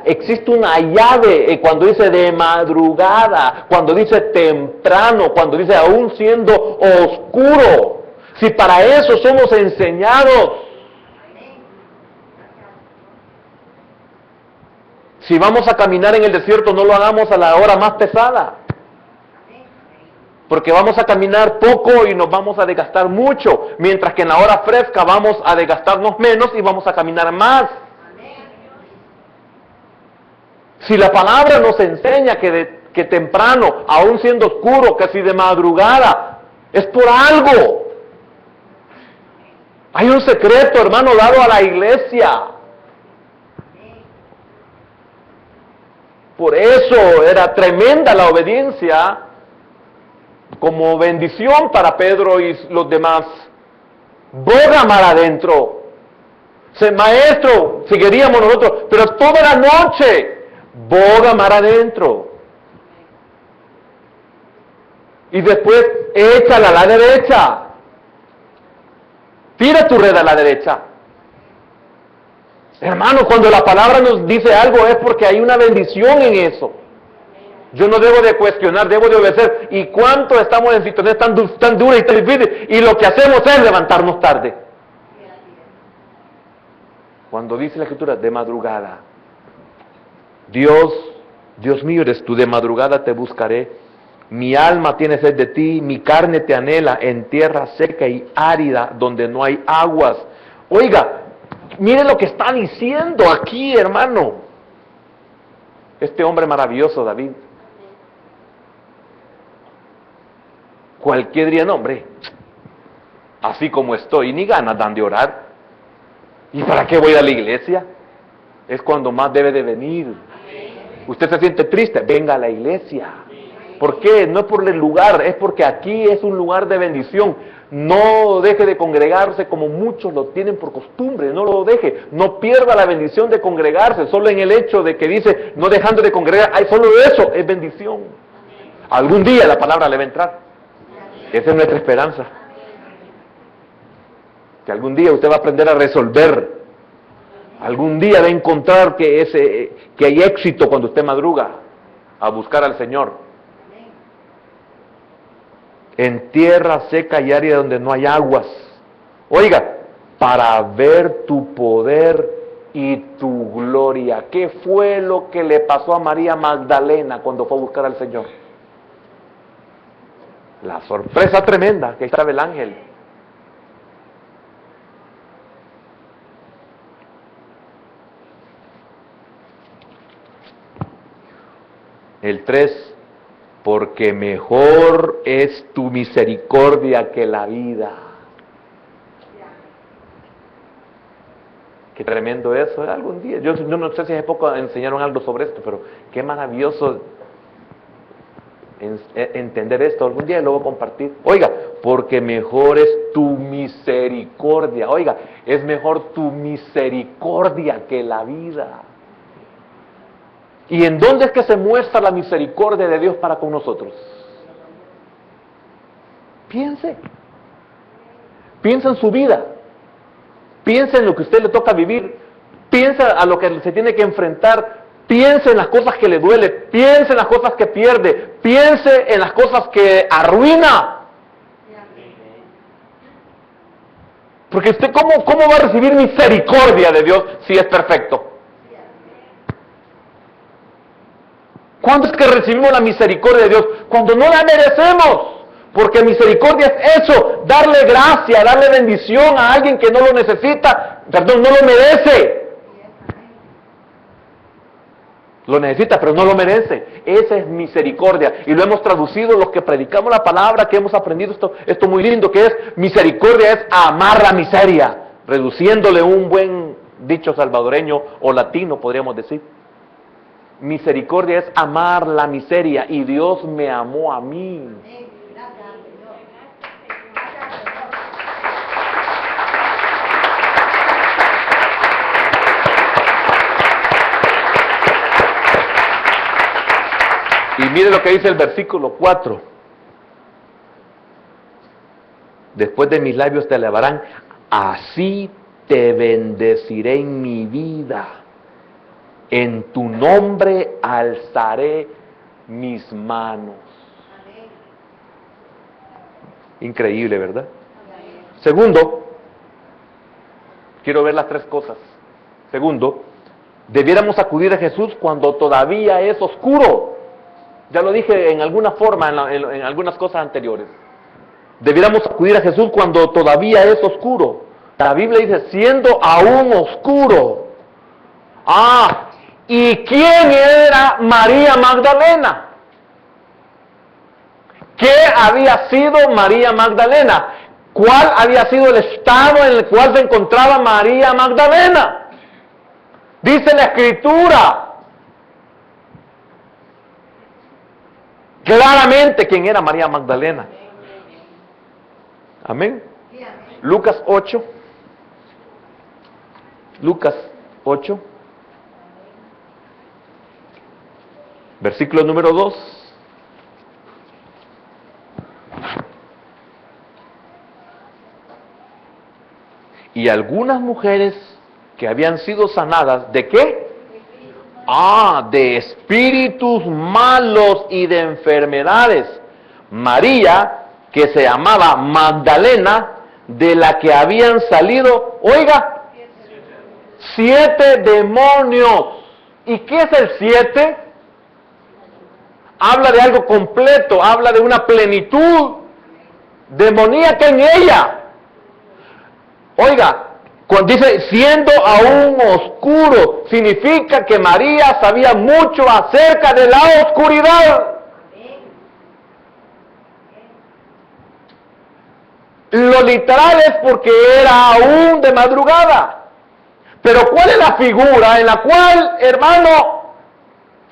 existe una llave cuando dice de madrugada, cuando dice temprano, cuando dice aún siendo oscuro. Si para eso somos enseñados, si vamos a caminar en el desierto, no lo hagamos a la hora más pesada. Porque vamos a caminar poco y nos vamos a desgastar mucho, mientras que en la hora fresca vamos a desgastarnos menos y vamos a caminar más. Si la palabra nos enseña que temprano, aún siendo oscuro, que si de madrugada, es por algo. Hay un secreto, hermano, dado a la iglesia. Por eso era tremenda la obediencia como bendición para Pedro y los demás. Boga mar adentro. Maestro, seguiríamos nosotros, pero toda la noche, boga mar adentro. Y después, échala a la derecha. Tira tu red a la derecha. Hermano, cuando la palabra nos dice algo es porque hay una bendición en eso. Yo no debo de cuestionar, debo de obedecer. ¿Y cuánto estamos en situaciones tan duras y tan difíciles? Y lo que hacemos es levantarnos tarde. Cuando dice la Escritura, de madrugada. Dios mío, eres tú, de madrugada te buscaré. Mi alma tiene sed de ti, mi carne te anhela en tierra seca y árida, donde no hay aguas. Oiga, mire lo que está diciendo aquí, hermano. Este hombre maravilloso, David. Cualquier día, no, hombre, así como estoy, ni ganas dan de orar. ¿Y para qué voy a la iglesia? Es cuando más debe de venir. Usted se siente triste, venga a la iglesia. ¿Por qué? No es por el lugar, es porque aquí es un lugar de bendición. No deje de congregarse como muchos lo tienen por costumbre, no lo deje. No pierda la bendición de congregarse, solo en el hecho de que dice, no dejando de congregar, solo eso es bendición. Algún día la palabra le va a entrar. Esa es nuestra esperanza. Que algún día usted va a aprender a resolver. Algún día va a encontrar que hay éxito cuando usted madruga a buscar al Señor. En tierra seca y árida donde no hay aguas. Oiga, para ver tu poder y tu gloria. ¿Qué fue lo que le pasó a María Magdalena cuando fue a buscar al Señor? La sorpresa tremenda que estaba el ángel. El 3, porque mejor es tu misericordia que la vida. Qué tremendo eso, ¿eh? Algún día. Yo no sé si hace poco enseñaron algo sobre esto, pero qué maravilloso entender esto. Algún día lo voy a compartir. Oiga, porque mejor es tu misericordia. Oiga, es mejor tu misericordia que la vida. ¿Y en dónde es que se muestra la misericordia de Dios para con nosotros? Piense en su vida, piense en lo que a usted le toca vivir, piense a lo que se tiene que enfrentar, piense en las cosas que le duele, piense en las cosas que pierde, piense en las cosas que arruina. Porque usted, ¿cómo va a recibir misericordia de Dios si es perfecto? ¿Cuándo es que recibimos la misericordia de Dios? Cuando no la merecemos. Porque misericordia es eso, darle gracia, darle bendición a alguien que no lo necesita, no lo merece. Lo necesita, pero no lo merece. Esa es misericordia. Y lo hemos traducido los que predicamos la palabra, que hemos aprendido esto muy lindo, que es misericordia, es amar la miseria, reduciéndole un buen dicho salvadoreño o latino, podríamos decir. Misericordia es amar la miseria, y Dios me amó a mí. Y mire lo que dice el versículo 4. Después de mis labios te alabarán, así te bendeciré en mi vida. En tu nombre alzaré mis manos. Increíble, ¿verdad? Segundo, quiero ver las tres cosas. Segundo, debiéramos acudir a Jesús cuando todavía es oscuro. Ya lo dije en alguna forma, en algunas cosas anteriores. Debiéramos acudir a Jesús cuando todavía es oscuro. La Biblia dice, siendo aún oscuro. ¿Y quién era María Magdalena? ¿Qué había sido María Magdalena? ¿Cuál había sido el estado en el cual se encontraba María Magdalena? Dice la Escritura claramente quién era María Magdalena. Amén. Lucas 8. Lucas 8. Versículo número 2. Y algunas mujeres que habían sido sanadas, ¿de qué? De espíritus malos y de enfermedades. María, que se llamaba Magdalena, de la que habían salido, oiga, 7 demonios. ¿Y qué es el 7? Habla de algo completo, habla de una plenitud demoníaca en ella. Oiga, cuando dice siendo aún oscuro, significa que María sabía mucho acerca de la oscuridad. Lo literal es porque era aún de madrugada. Pero ¿cuál es la figura en la cual, hermano,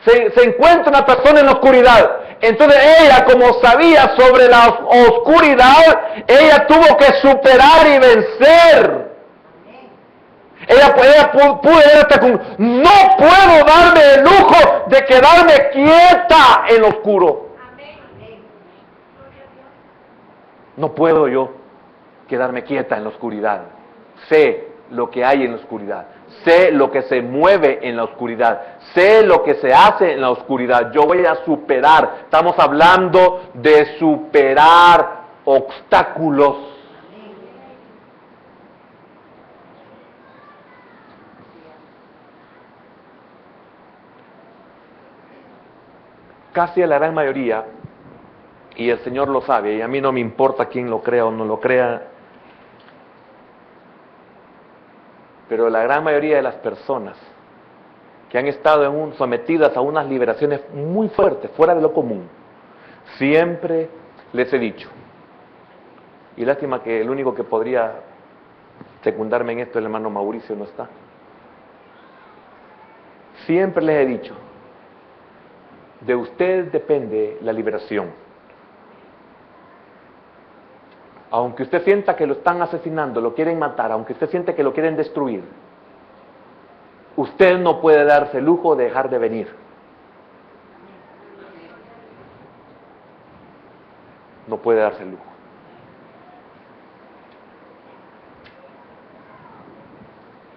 se encuentra una persona en la oscuridad? Entonces ella, como sabía sobre la oscuridad, ella tuvo que superar y vencer. Ella pudo hasta con, no puedo darme el lujo de quedarme quieta en lo oscuro. No puedo yo quedarme quieta en la oscuridad. Sé lo que hay en la oscuridad. Sé lo que se mueve en la oscuridad. Sé lo que se hace en la oscuridad. Yo voy a superar. Estamos hablando de superar obstáculos. Casi a la gran mayoría, y el Señor lo sabe, y a mí no me importa quién lo crea o no lo crea, pero la gran mayoría de las personas que han estado sometidas a unas liberaciones muy fuertes, fuera de lo común, siempre les he dicho, y lástima que el único que podría secundarme en esto, el hermano Mauricio, no está. Siempre les he dicho, de usted depende la liberación. Aunque usted sienta que lo están asesinando, lo quieren matar, aunque usted siente que lo quieren destruir, usted no puede darse el lujo de dejar de venir. No puede darse el lujo.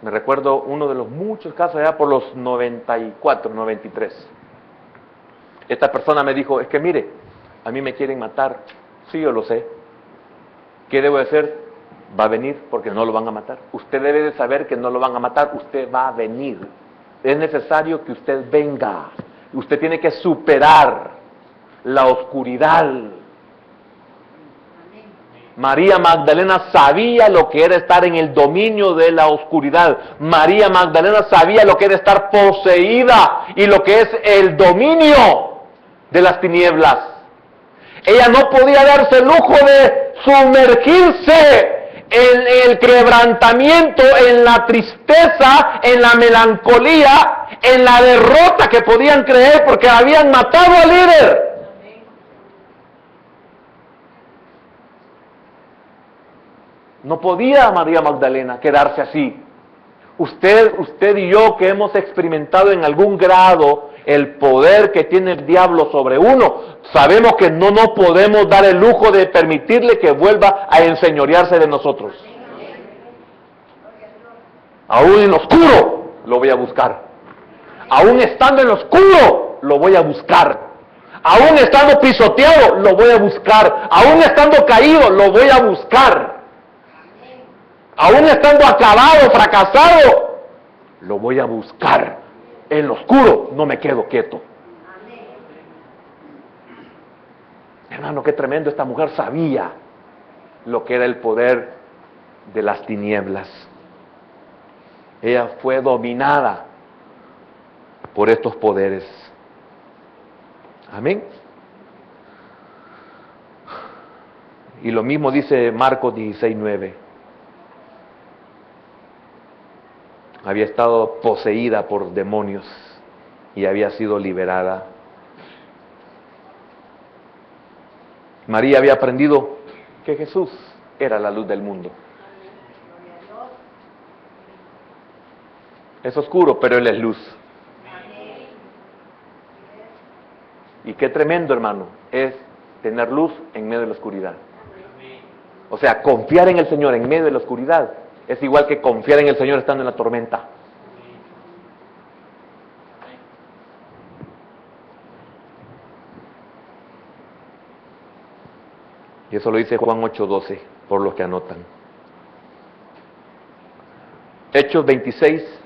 Me recuerdo uno de los muchos casos allá por los 94, 93. Esta persona me dijo, es que mire, a mí me quieren matar. Sí, yo lo sé. ¿Qué debo de hacer? Va a venir porque no lo van a matar. Usted debe de saber que no lo van a matar. Usted va a venir. Es necesario que usted venga. Usted tiene que superar la oscuridad. María Magdalena sabía lo que era estar en el dominio de la oscuridad. María Magdalena sabía lo que era estar poseída y lo que es el dominio de las tinieblas. Ella no podía darse el lujo de sumergirse en el quebrantamiento, en la tristeza, en la melancolía, en la derrota que podían creer porque habían matado al líder. No podía María Magdalena quedarse así. Usted y yo, que hemos experimentado en algún grado el poder que tiene el diablo sobre uno, sabemos que no nos podemos dar el lujo de permitirle que vuelva a enseñorearse de nosotros. Aún en lo oscuro lo voy a buscar. Aún estando en lo oscuro lo voy a buscar. Aún estando pisoteado lo voy a buscar. Aún estando caído lo voy a buscar. Aún estando acabado, fracasado, lo voy a buscar. En lo oscuro no me quedo quieto. Hermano, qué tremendo. Esta mujer sabía lo que era el poder de las tinieblas. Ella fue dominada por estos poderes. Amén. Y lo mismo dice Marcos 16:9. Había estado poseída por demonios y había sido liberada. María había aprendido que Jesús era la luz del mundo. Es oscuro, pero Él es luz. Y qué tremendo, hermano, es tener luz en medio de la oscuridad. O sea, confiar en el Señor en medio de la oscuridad es igual que confiar en el Señor estando en la tormenta. Y eso lo dice Juan 8:12, por los que anotan. Hechos 26.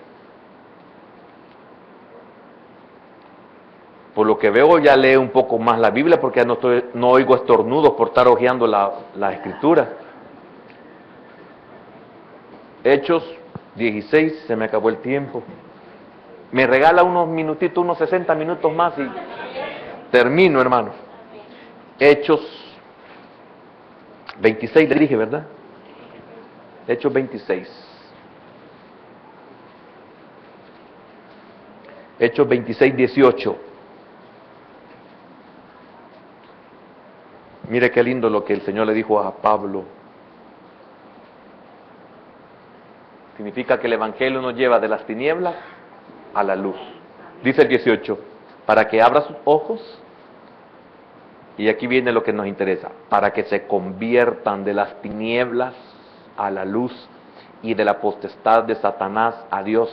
Por lo que veo ya lee un poco más la Biblia porque ya no oigo estornudos por estar hojeando la escritura. Hechos 16, se me acabó el tiempo. Me regala unos minutitos, unos 60 minutos más y termino, hermano. Hechos 26 le dije, ¿verdad? Hechos 26. Hechos 26:18. Mire qué lindo lo que el Señor le dijo a Pablo. Significa que el Evangelio nos lleva de las tinieblas a la luz. Dice el 18, para que abra sus ojos, y aquí viene lo que nos interesa, para que se conviertan de las tinieblas a la luz y de la potestad de Satanás a Dios,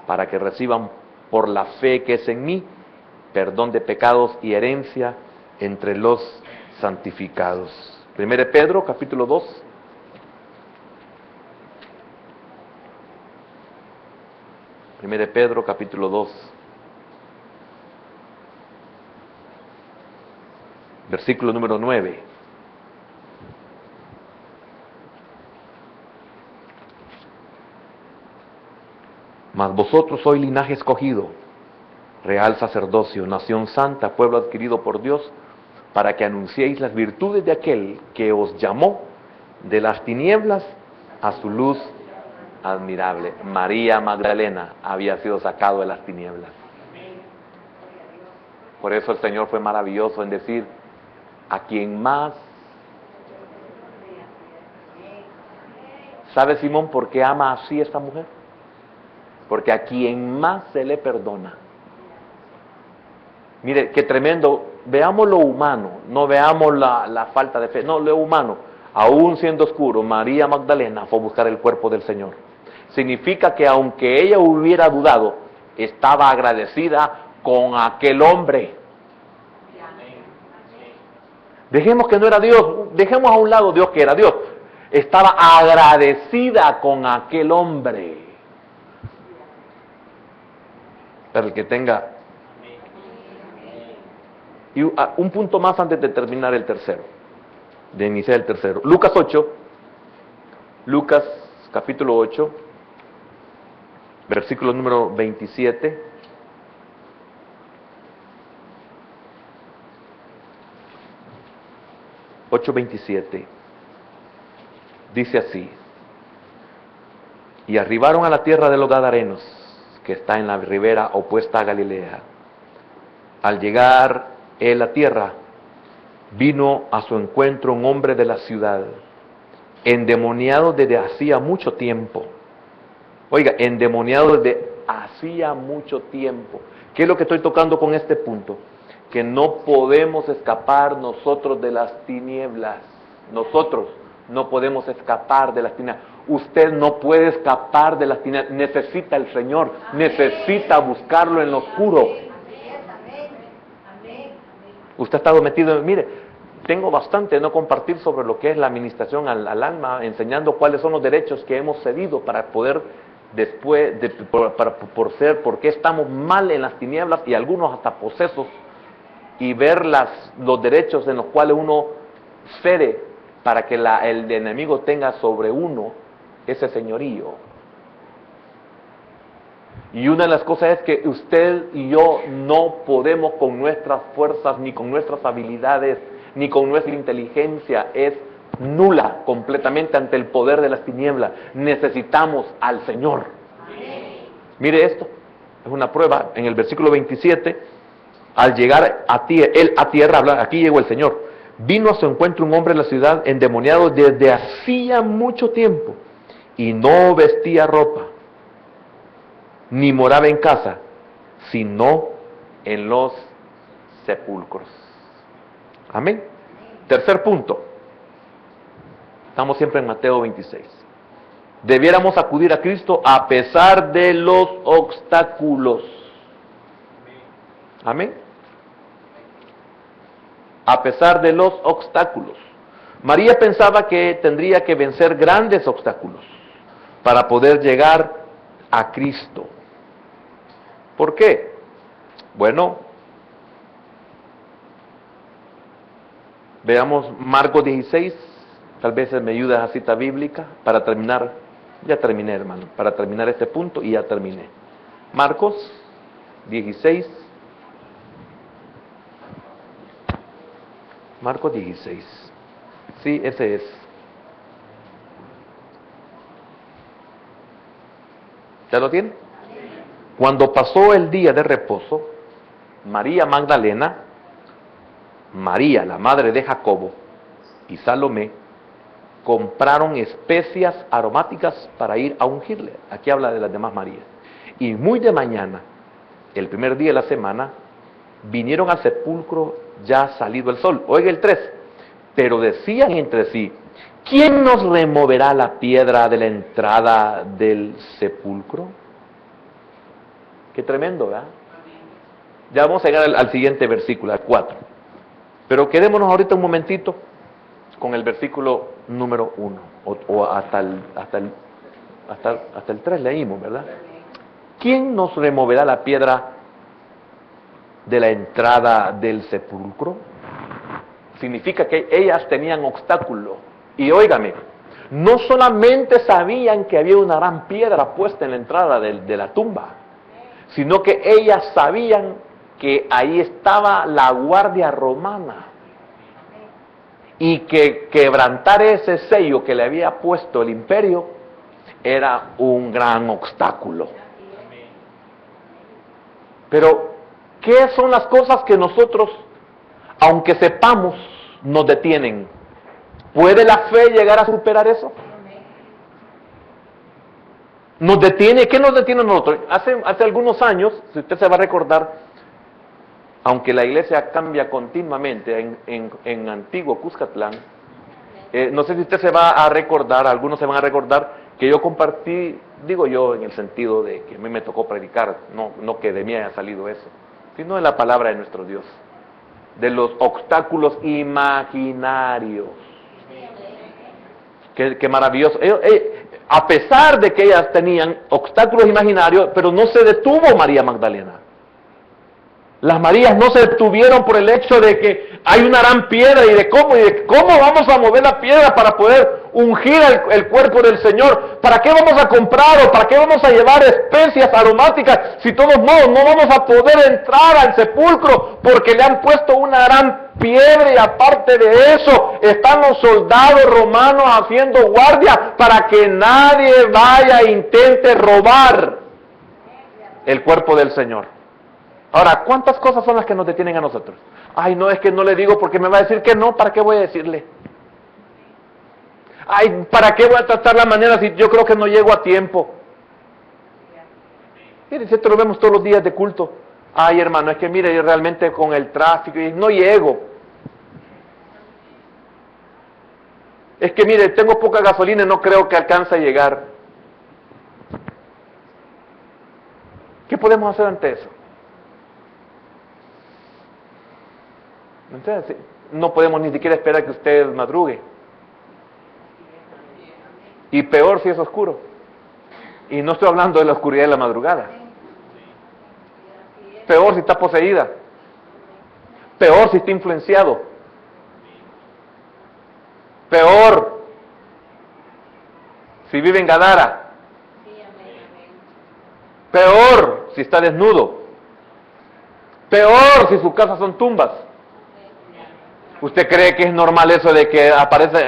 para que reciban por la fe que es en mí, perdón de pecados y herencia entre los santificados. 1 Pedro, capítulo 2. Primero Pedro, capítulo 2, versículo número 9. Mas vosotros sois linaje escogido, real sacerdocio, nación santa, pueblo adquirido por Dios, para que anunciéis las virtudes de aquel que os llamó de las tinieblas a su luz admirable. María Magdalena había sido sacado de las tinieblas. Por eso el Señor fue maravilloso en decir, a quien más. ¿Sabe Simón por qué ama así a esta mujer? Porque a quien más se le perdona. Mire, qué tremendo. Veamos lo humano, no veamos la falta de fe, no, lo humano. Aún siendo oscuro, María Magdalena fue a buscar el cuerpo del Señor. Significa que aunque ella hubiera dudado, estaba agradecida con aquel hombre. Dejemos que no era Dios, dejemos a un lado Dios que era Dios. Estaba agradecida con aquel hombre. Para el que tenga. Y un punto más antes de terminar el tercero, de iniciar el tercero. Lucas 8, Lucas capítulo 8, versículo número 27. Dice así: y arribaron a la tierra de los Gadarenos, que está en la ribera opuesta a Galilea. Al llegar él a tierra, vino a su encuentro un hombre de la ciudad, endemoniado desde hacía mucho tiempo. Oiga, endemoniado desde hacía mucho tiempo. ¿Qué es lo que estoy tocando con este punto? Que no podemos escapar nosotros de las tinieblas. Nosotros no podemos escapar de las tinieblas. Usted no puede escapar de las tinieblas. Necesita el Señor. Necesita buscarlo en lo oscuro. Usted ha estado metido, mire, tengo bastante no compartir sobre lo que es la administración al alma, enseñando cuáles son los derechos que hemos cedido para poder después, por qué estamos mal en las tinieblas y algunos hasta posesos, y ver los derechos en los cuales uno cede para que el enemigo tenga sobre uno ese señorío. Y una de las cosas es que usted y yo no podemos con nuestras fuerzas, ni con nuestras habilidades, ni con nuestra inteligencia, es nula completamente ante el poder de las tinieblas. Necesitamos al Señor. Mire esto, es una prueba en el versículo 27. Al llegar él a tierra, aquí llegó el Señor. Vino a su encuentro un hombre en la ciudad endemoniado desde hacía mucho tiempo y no vestía ropa, ni moraba en casa, sino en los sepulcros. Amén. Tercer punto. Estamos siempre en Mateo 26. Debiéramos acudir a Cristo a pesar de los obstáculos. Amén. A pesar de los obstáculos. María pensaba que tendría que vencer grandes obstáculos para poder llegar a Cristo. ¿Por qué? Bueno, veamos Marcos 16, tal vez me ayuda a cita bíblica para terminar. Ya terminé, hermano, para terminar este punto y ya terminé. Marcos 16. Marcos 16. Sí, ese es. ¿Ya lo tiene? Cuando pasó el día de reposo, María Magdalena, María, la madre de Jacobo, y Salomé, compraron especias aromáticas para ir a ungirle. Aquí habla de las demás Marías. Y muy de mañana, el primer día de la semana, vinieron al sepulcro ya salido el sol. Oiga el 3. Pero decían entre sí, ¿quién nos removerá la piedra de la entrada del sepulcro? Qué tremendo, ¿verdad? Ya vamos a llegar al siguiente versículo, al 4. Pero quedémonos ahorita un momentito con el versículo número 1, o hasta el 3 leímos, ¿verdad? ¿Quién nos removerá la piedra de la entrada del sepulcro? Significa que ellas tenían obstáculo. Y óigame, no solamente sabían que había una gran piedra puesta en la entrada de la tumba, sino que ellas sabían que ahí estaba la guardia romana y que quebrantar ese sello que le había puesto el imperio era un gran obstáculo. Pero, ¿qué son las cosas que nosotros, aunque sepamos, nos detienen? ¿Puede la fe llegar a superar eso? ¿Nos detiene? ¿Qué nos detiene a nosotros? Hace algunos años, si usted se va a recordar, aunque la iglesia cambia continuamente en antiguo Cuscatlán, no sé si usted se va a recordar, algunos se van a recordar, que yo compartí, digo yo en el sentido de que a mí me tocó predicar, no que de mí haya salido eso, sino de la palabra de nuestro Dios, de los obstáculos imaginarios. Qué maravilloso. A pesar de que ellas tenían obstáculos imaginarios, pero no se detuvo María Magdalena. Las Marías no se detuvieron por el hecho de que hay una gran piedra y de cómo vamos a mover la piedra para poder ungir el cuerpo del Señor. ¿Para qué vamos a comprar o para qué vamos a llevar especias aromáticas si de todos modos no vamos a poder entrar al sepulcro porque le han puesto una gran piedra? Y aparte de eso están los soldados romanos haciendo guardia para que nadie vaya e intente robar. el cuerpo del Señor. Ahora, ¿cuántas cosas son las que nos detienen a nosotros? Ay, no, es que no le digo porque me va a decir que no, ¿para qué voy a decirle? Ay, ¿para qué voy a tratar la manera si yo creo que no llego a tiempo? Mire, si esto lo vemos todos los días de culto. Ay, hermano, es que mire, yo realmente con el tráfico y no llego. Es que mire, tengo poca gasolina y no creo que alcance a llegar. ¿Qué podemos hacer ante eso? Entonces, no podemos ni siquiera esperar que usted madrugue. Y peor si es oscuro. Y no estoy hablando de la oscuridad de la madrugada. Peor si está poseída. Peor si está influenciado. Peor si vive en Gadara. Peor si está desnudo. Peor si sus casas son tumbas. ¿Usted cree que es normal eso de que aparece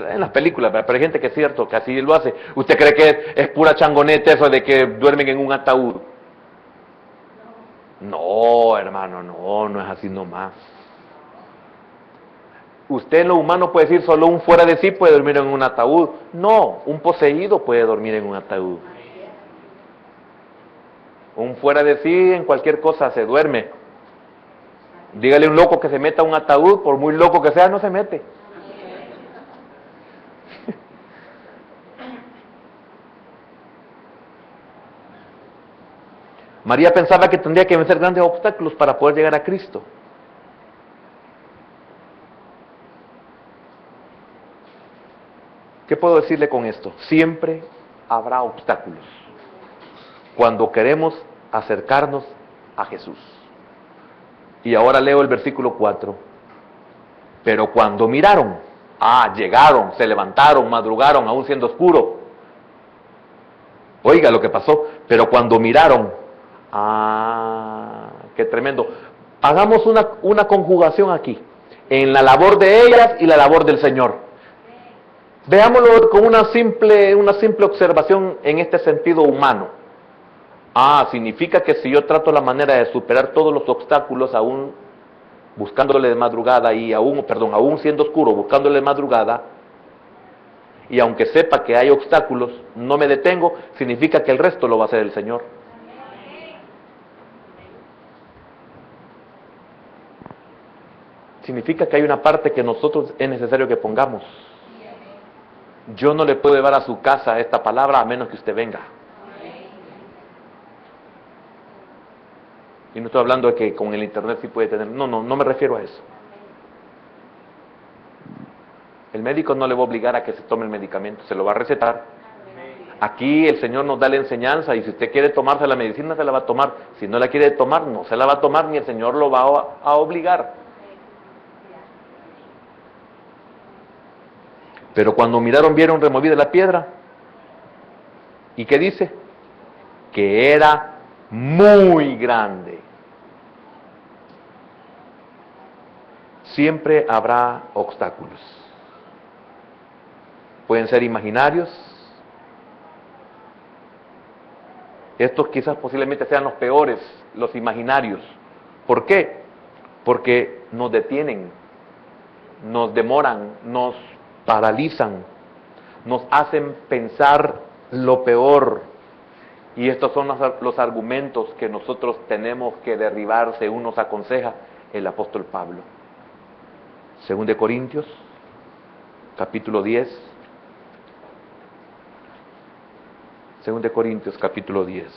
en las películas? Pero hay gente que es cierto, que así lo hace. ¿Usted cree que es pura changoneta eso de que duermen en un ataúd? No, hermano, no es así nomás. Usted en lo humano puede decir solo un fuera de sí puede dormir en un ataúd. No, un poseído puede dormir en un ataúd. Un fuera de sí en cualquier cosa se duerme. Dígale a un loco que se meta a un ataúd, por muy loco que sea, no se mete. María pensaba que tendría que vencer grandes obstáculos para poder llegar a Cristo. ¿Qué puedo decirle con esto? Siempre habrá obstáculos cuando queremos acercarnos a Jesús. Y ahora leo el versículo 4. Pero cuando miraron, llegaron, se levantaron, madrugaron, aún siendo oscuro. Oiga lo que pasó. Pero cuando miraron, qué tremendo. Hagamos una conjugación aquí, en la labor de ellas y la labor del Señor. Veámoslo con una simple observación en este sentido humano. Significa que si yo trato la manera de superar todos los obstáculos, aún buscándole de madrugada y aún siendo oscuro, buscándole de madrugada, y aunque sepa que hay obstáculos, no me detengo, significa que el resto lo va a hacer el Señor. Significa que hay una parte que nosotros es necesario que pongamos. Yo no le puedo llevar a su casa esta palabra a menos que usted venga. Y no estoy hablando de que con el internet sí puede tener, no me refiero a eso. El médico no le va a obligar a que se tome el medicamento, se lo va a recetar. Aquí el Señor nos da la enseñanza y si usted quiere tomarse la medicina se la va a tomar. Si no la quiere tomar, no se la va a tomar ni el Señor lo va a obligar. Pero cuando miraron, vieron removida la piedra. ¿Y qué dice? Que era muy grande. Siempre habrá obstáculos. Pueden ser imaginarios. Estos quizás posiblemente sean los peores, los imaginarios. ¿Por qué? Porque nos detienen, nos demoran, nos paralizan, nos hacen pensar lo peor. Y estos son los argumentos que nosotros tenemos que derribar, según nos aconseja el apóstol Pablo. Según de Corintios, capítulo 10. Según de Corintios, capítulo 10.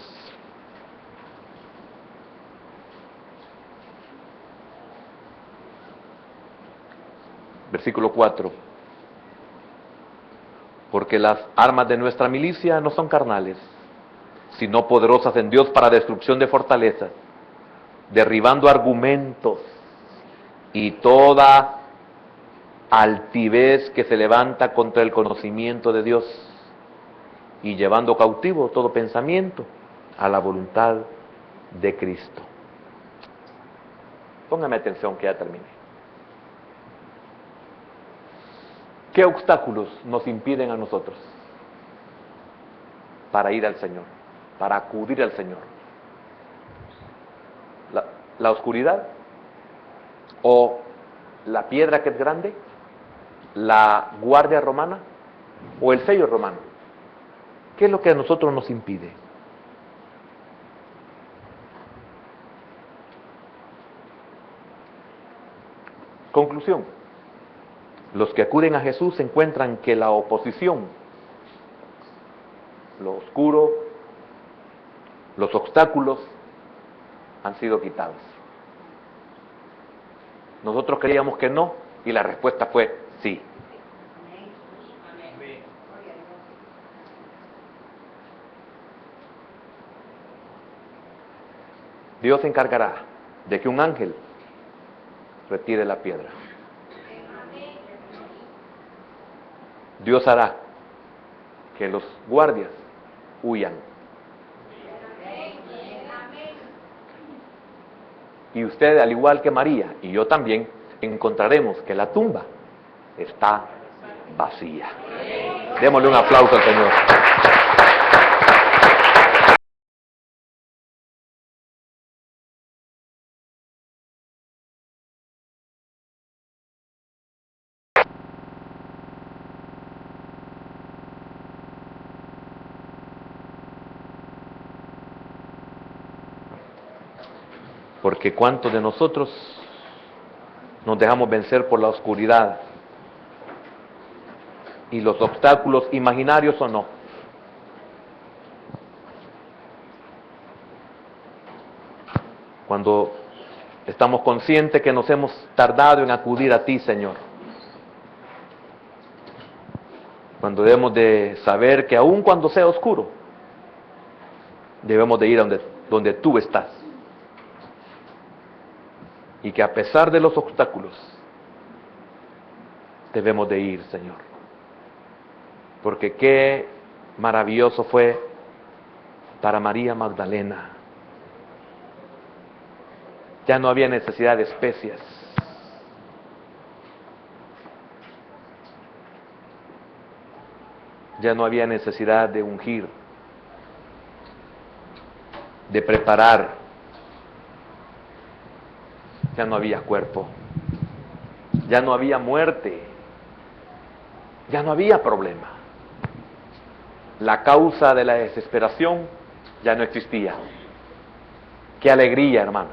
Versículo 4. Porque las armas de nuestra milicia no son carnales, sino poderosas en Dios para destrucción de fortalezas, derribando argumentos y toda altivez que se levanta contra el conocimiento de Dios, y llevando cautivo todo pensamiento a la voluntad de Cristo. Póngame atención que ya terminé. ¿Qué obstáculos nos impiden a nosotros para ir al Señor, para acudir al Señor? la oscuridad? ¿O la piedra que es grande? ¿La guardia romana? ¿O el sello romano? ¿Qué es lo que a nosotros nos impide? Conclusión. Los que acuden a Jesús encuentran que la oposición, lo oscuro, los obstáculos han sido quitados. Nosotros creíamos que no y la respuesta fue sí. Dios se encargará de que un ángel retire la piedra. Dios hará que los guardias huyan. Y usted, al igual que María, y yo también, encontraremos que la tumba está vacía. Démosle un aplauso al Señor. Porque ¿cuántos de nosotros nos dejamos vencer por la oscuridad y los obstáculos imaginarios o no? Cuando estamos conscientes que nos hemos tardado en acudir a ti, Señor. Cuando debemos de saber que aun cuando sea oscuro, debemos de ir a donde tú estás. Y que a pesar de los obstáculos, debemos de ir, Señor. Porque qué maravilloso fue para María Magdalena. Ya no había necesidad de especias. Ya no había necesidad de ungir, de preparar. Ya no había cuerpo. Ya no había muerte. Ya no había problema. La causa de la desesperación ya no existía. Qué alegría, hermano.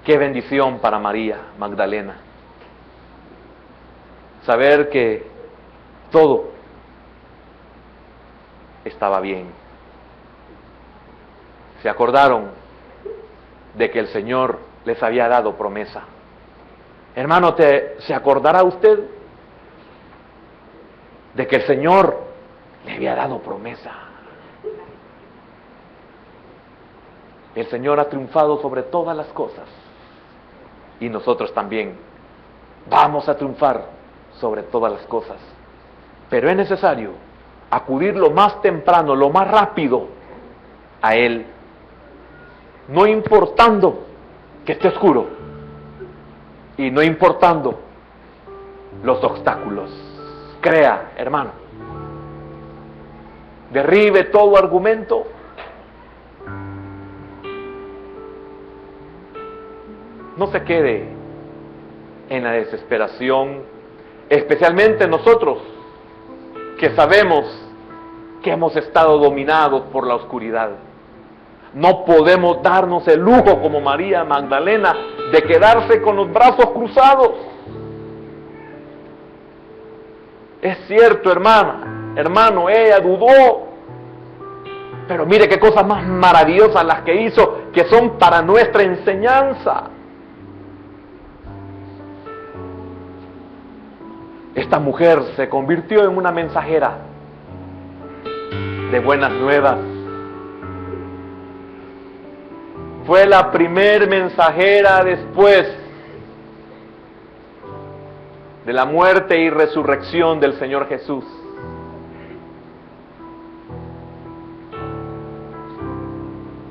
Qué bendición para María Magdalena. Saber que todo estaba bien. Se acordaron de que el Señor les había dado promesa. Hermano, ¿se acordará usted de que el Señor le había dado promesa? El Señor ha triunfado sobre todas las cosas y nosotros también vamos a triunfar sobre todas las cosas. Pero es necesario acudir lo más temprano, lo más rápido a Él, no importando que esté oscuro y no importando los obstáculos. Crea, hermano, derribe todo argumento, no se quede en la desesperación, especialmente nosotros que sabemos que hemos estado dominados por la oscuridad. No podemos darnos el lujo como María Magdalena de quedarse con los brazos cruzados. Es cierto, hermano, ella dudó, pero mire qué cosas más maravillosas las que hizo, que son para nuestra enseñanza. Esta mujer se convirtió en una mensajera de buenas nuevas. Fue la primer mensajera después de la muerte y resurrección del Señor Jesús.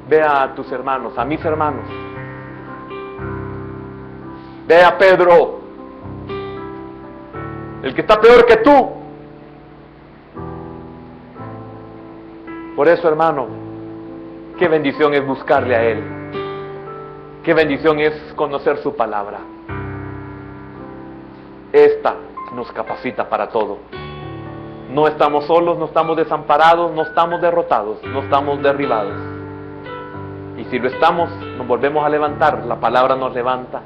Vea a tus hermanos, a mis hermanos. Ve a Pedro, el que está peor que tú. Por eso, hermano, qué bendición es buscarle a Él. Qué bendición es conocer su palabra. Esta nos capacita para todo. No estamos solos, no estamos desamparados, no estamos derrotados, no estamos derribados. Y si lo estamos, nos volvemos a levantar, la palabra nos levanta.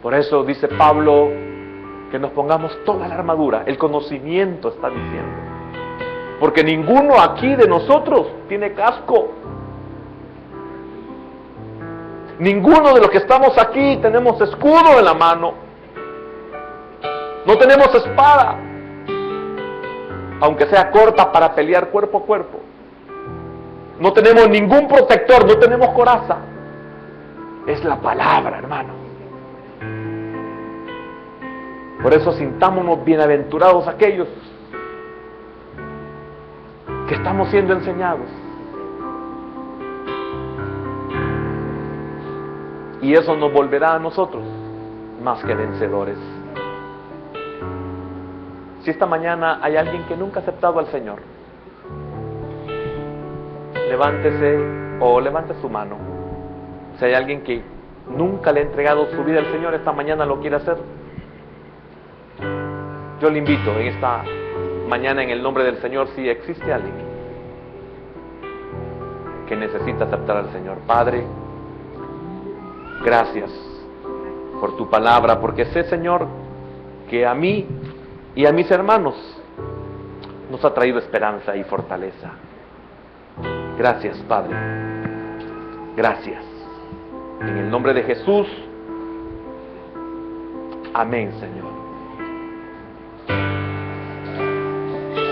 Por eso dice Pablo que nos pongamos toda la armadura, el conocimiento está diciendo. Porque ninguno aquí de nosotros tiene casco. Ninguno de los que estamos aquí tenemos escudo en la mano. No tenemos espada, aunque sea corta para pelear cuerpo a cuerpo. No tenemos ningún protector, no tenemos coraza. Es la palabra, hermano. Por eso sintámonos bienaventurados aquellos que estamos siendo enseñados. Y eso nos volverá a nosotros más que vencedores. Si esta mañana hay alguien que nunca ha aceptado al Señor, levántese o levante su mano. Si hay alguien que nunca le ha entregado su vida al Señor, esta mañana lo quiere hacer, yo le invito en esta mañana en el nombre del Señor, si existe alguien que necesita aceptar al Señor. Padre, gracias por tu palabra, porque sé, Señor, que a mí y a mis hermanos nos ha traído esperanza y fortaleza. Gracias, Padre. Gracias. En el nombre de Jesús. Amén, Señor.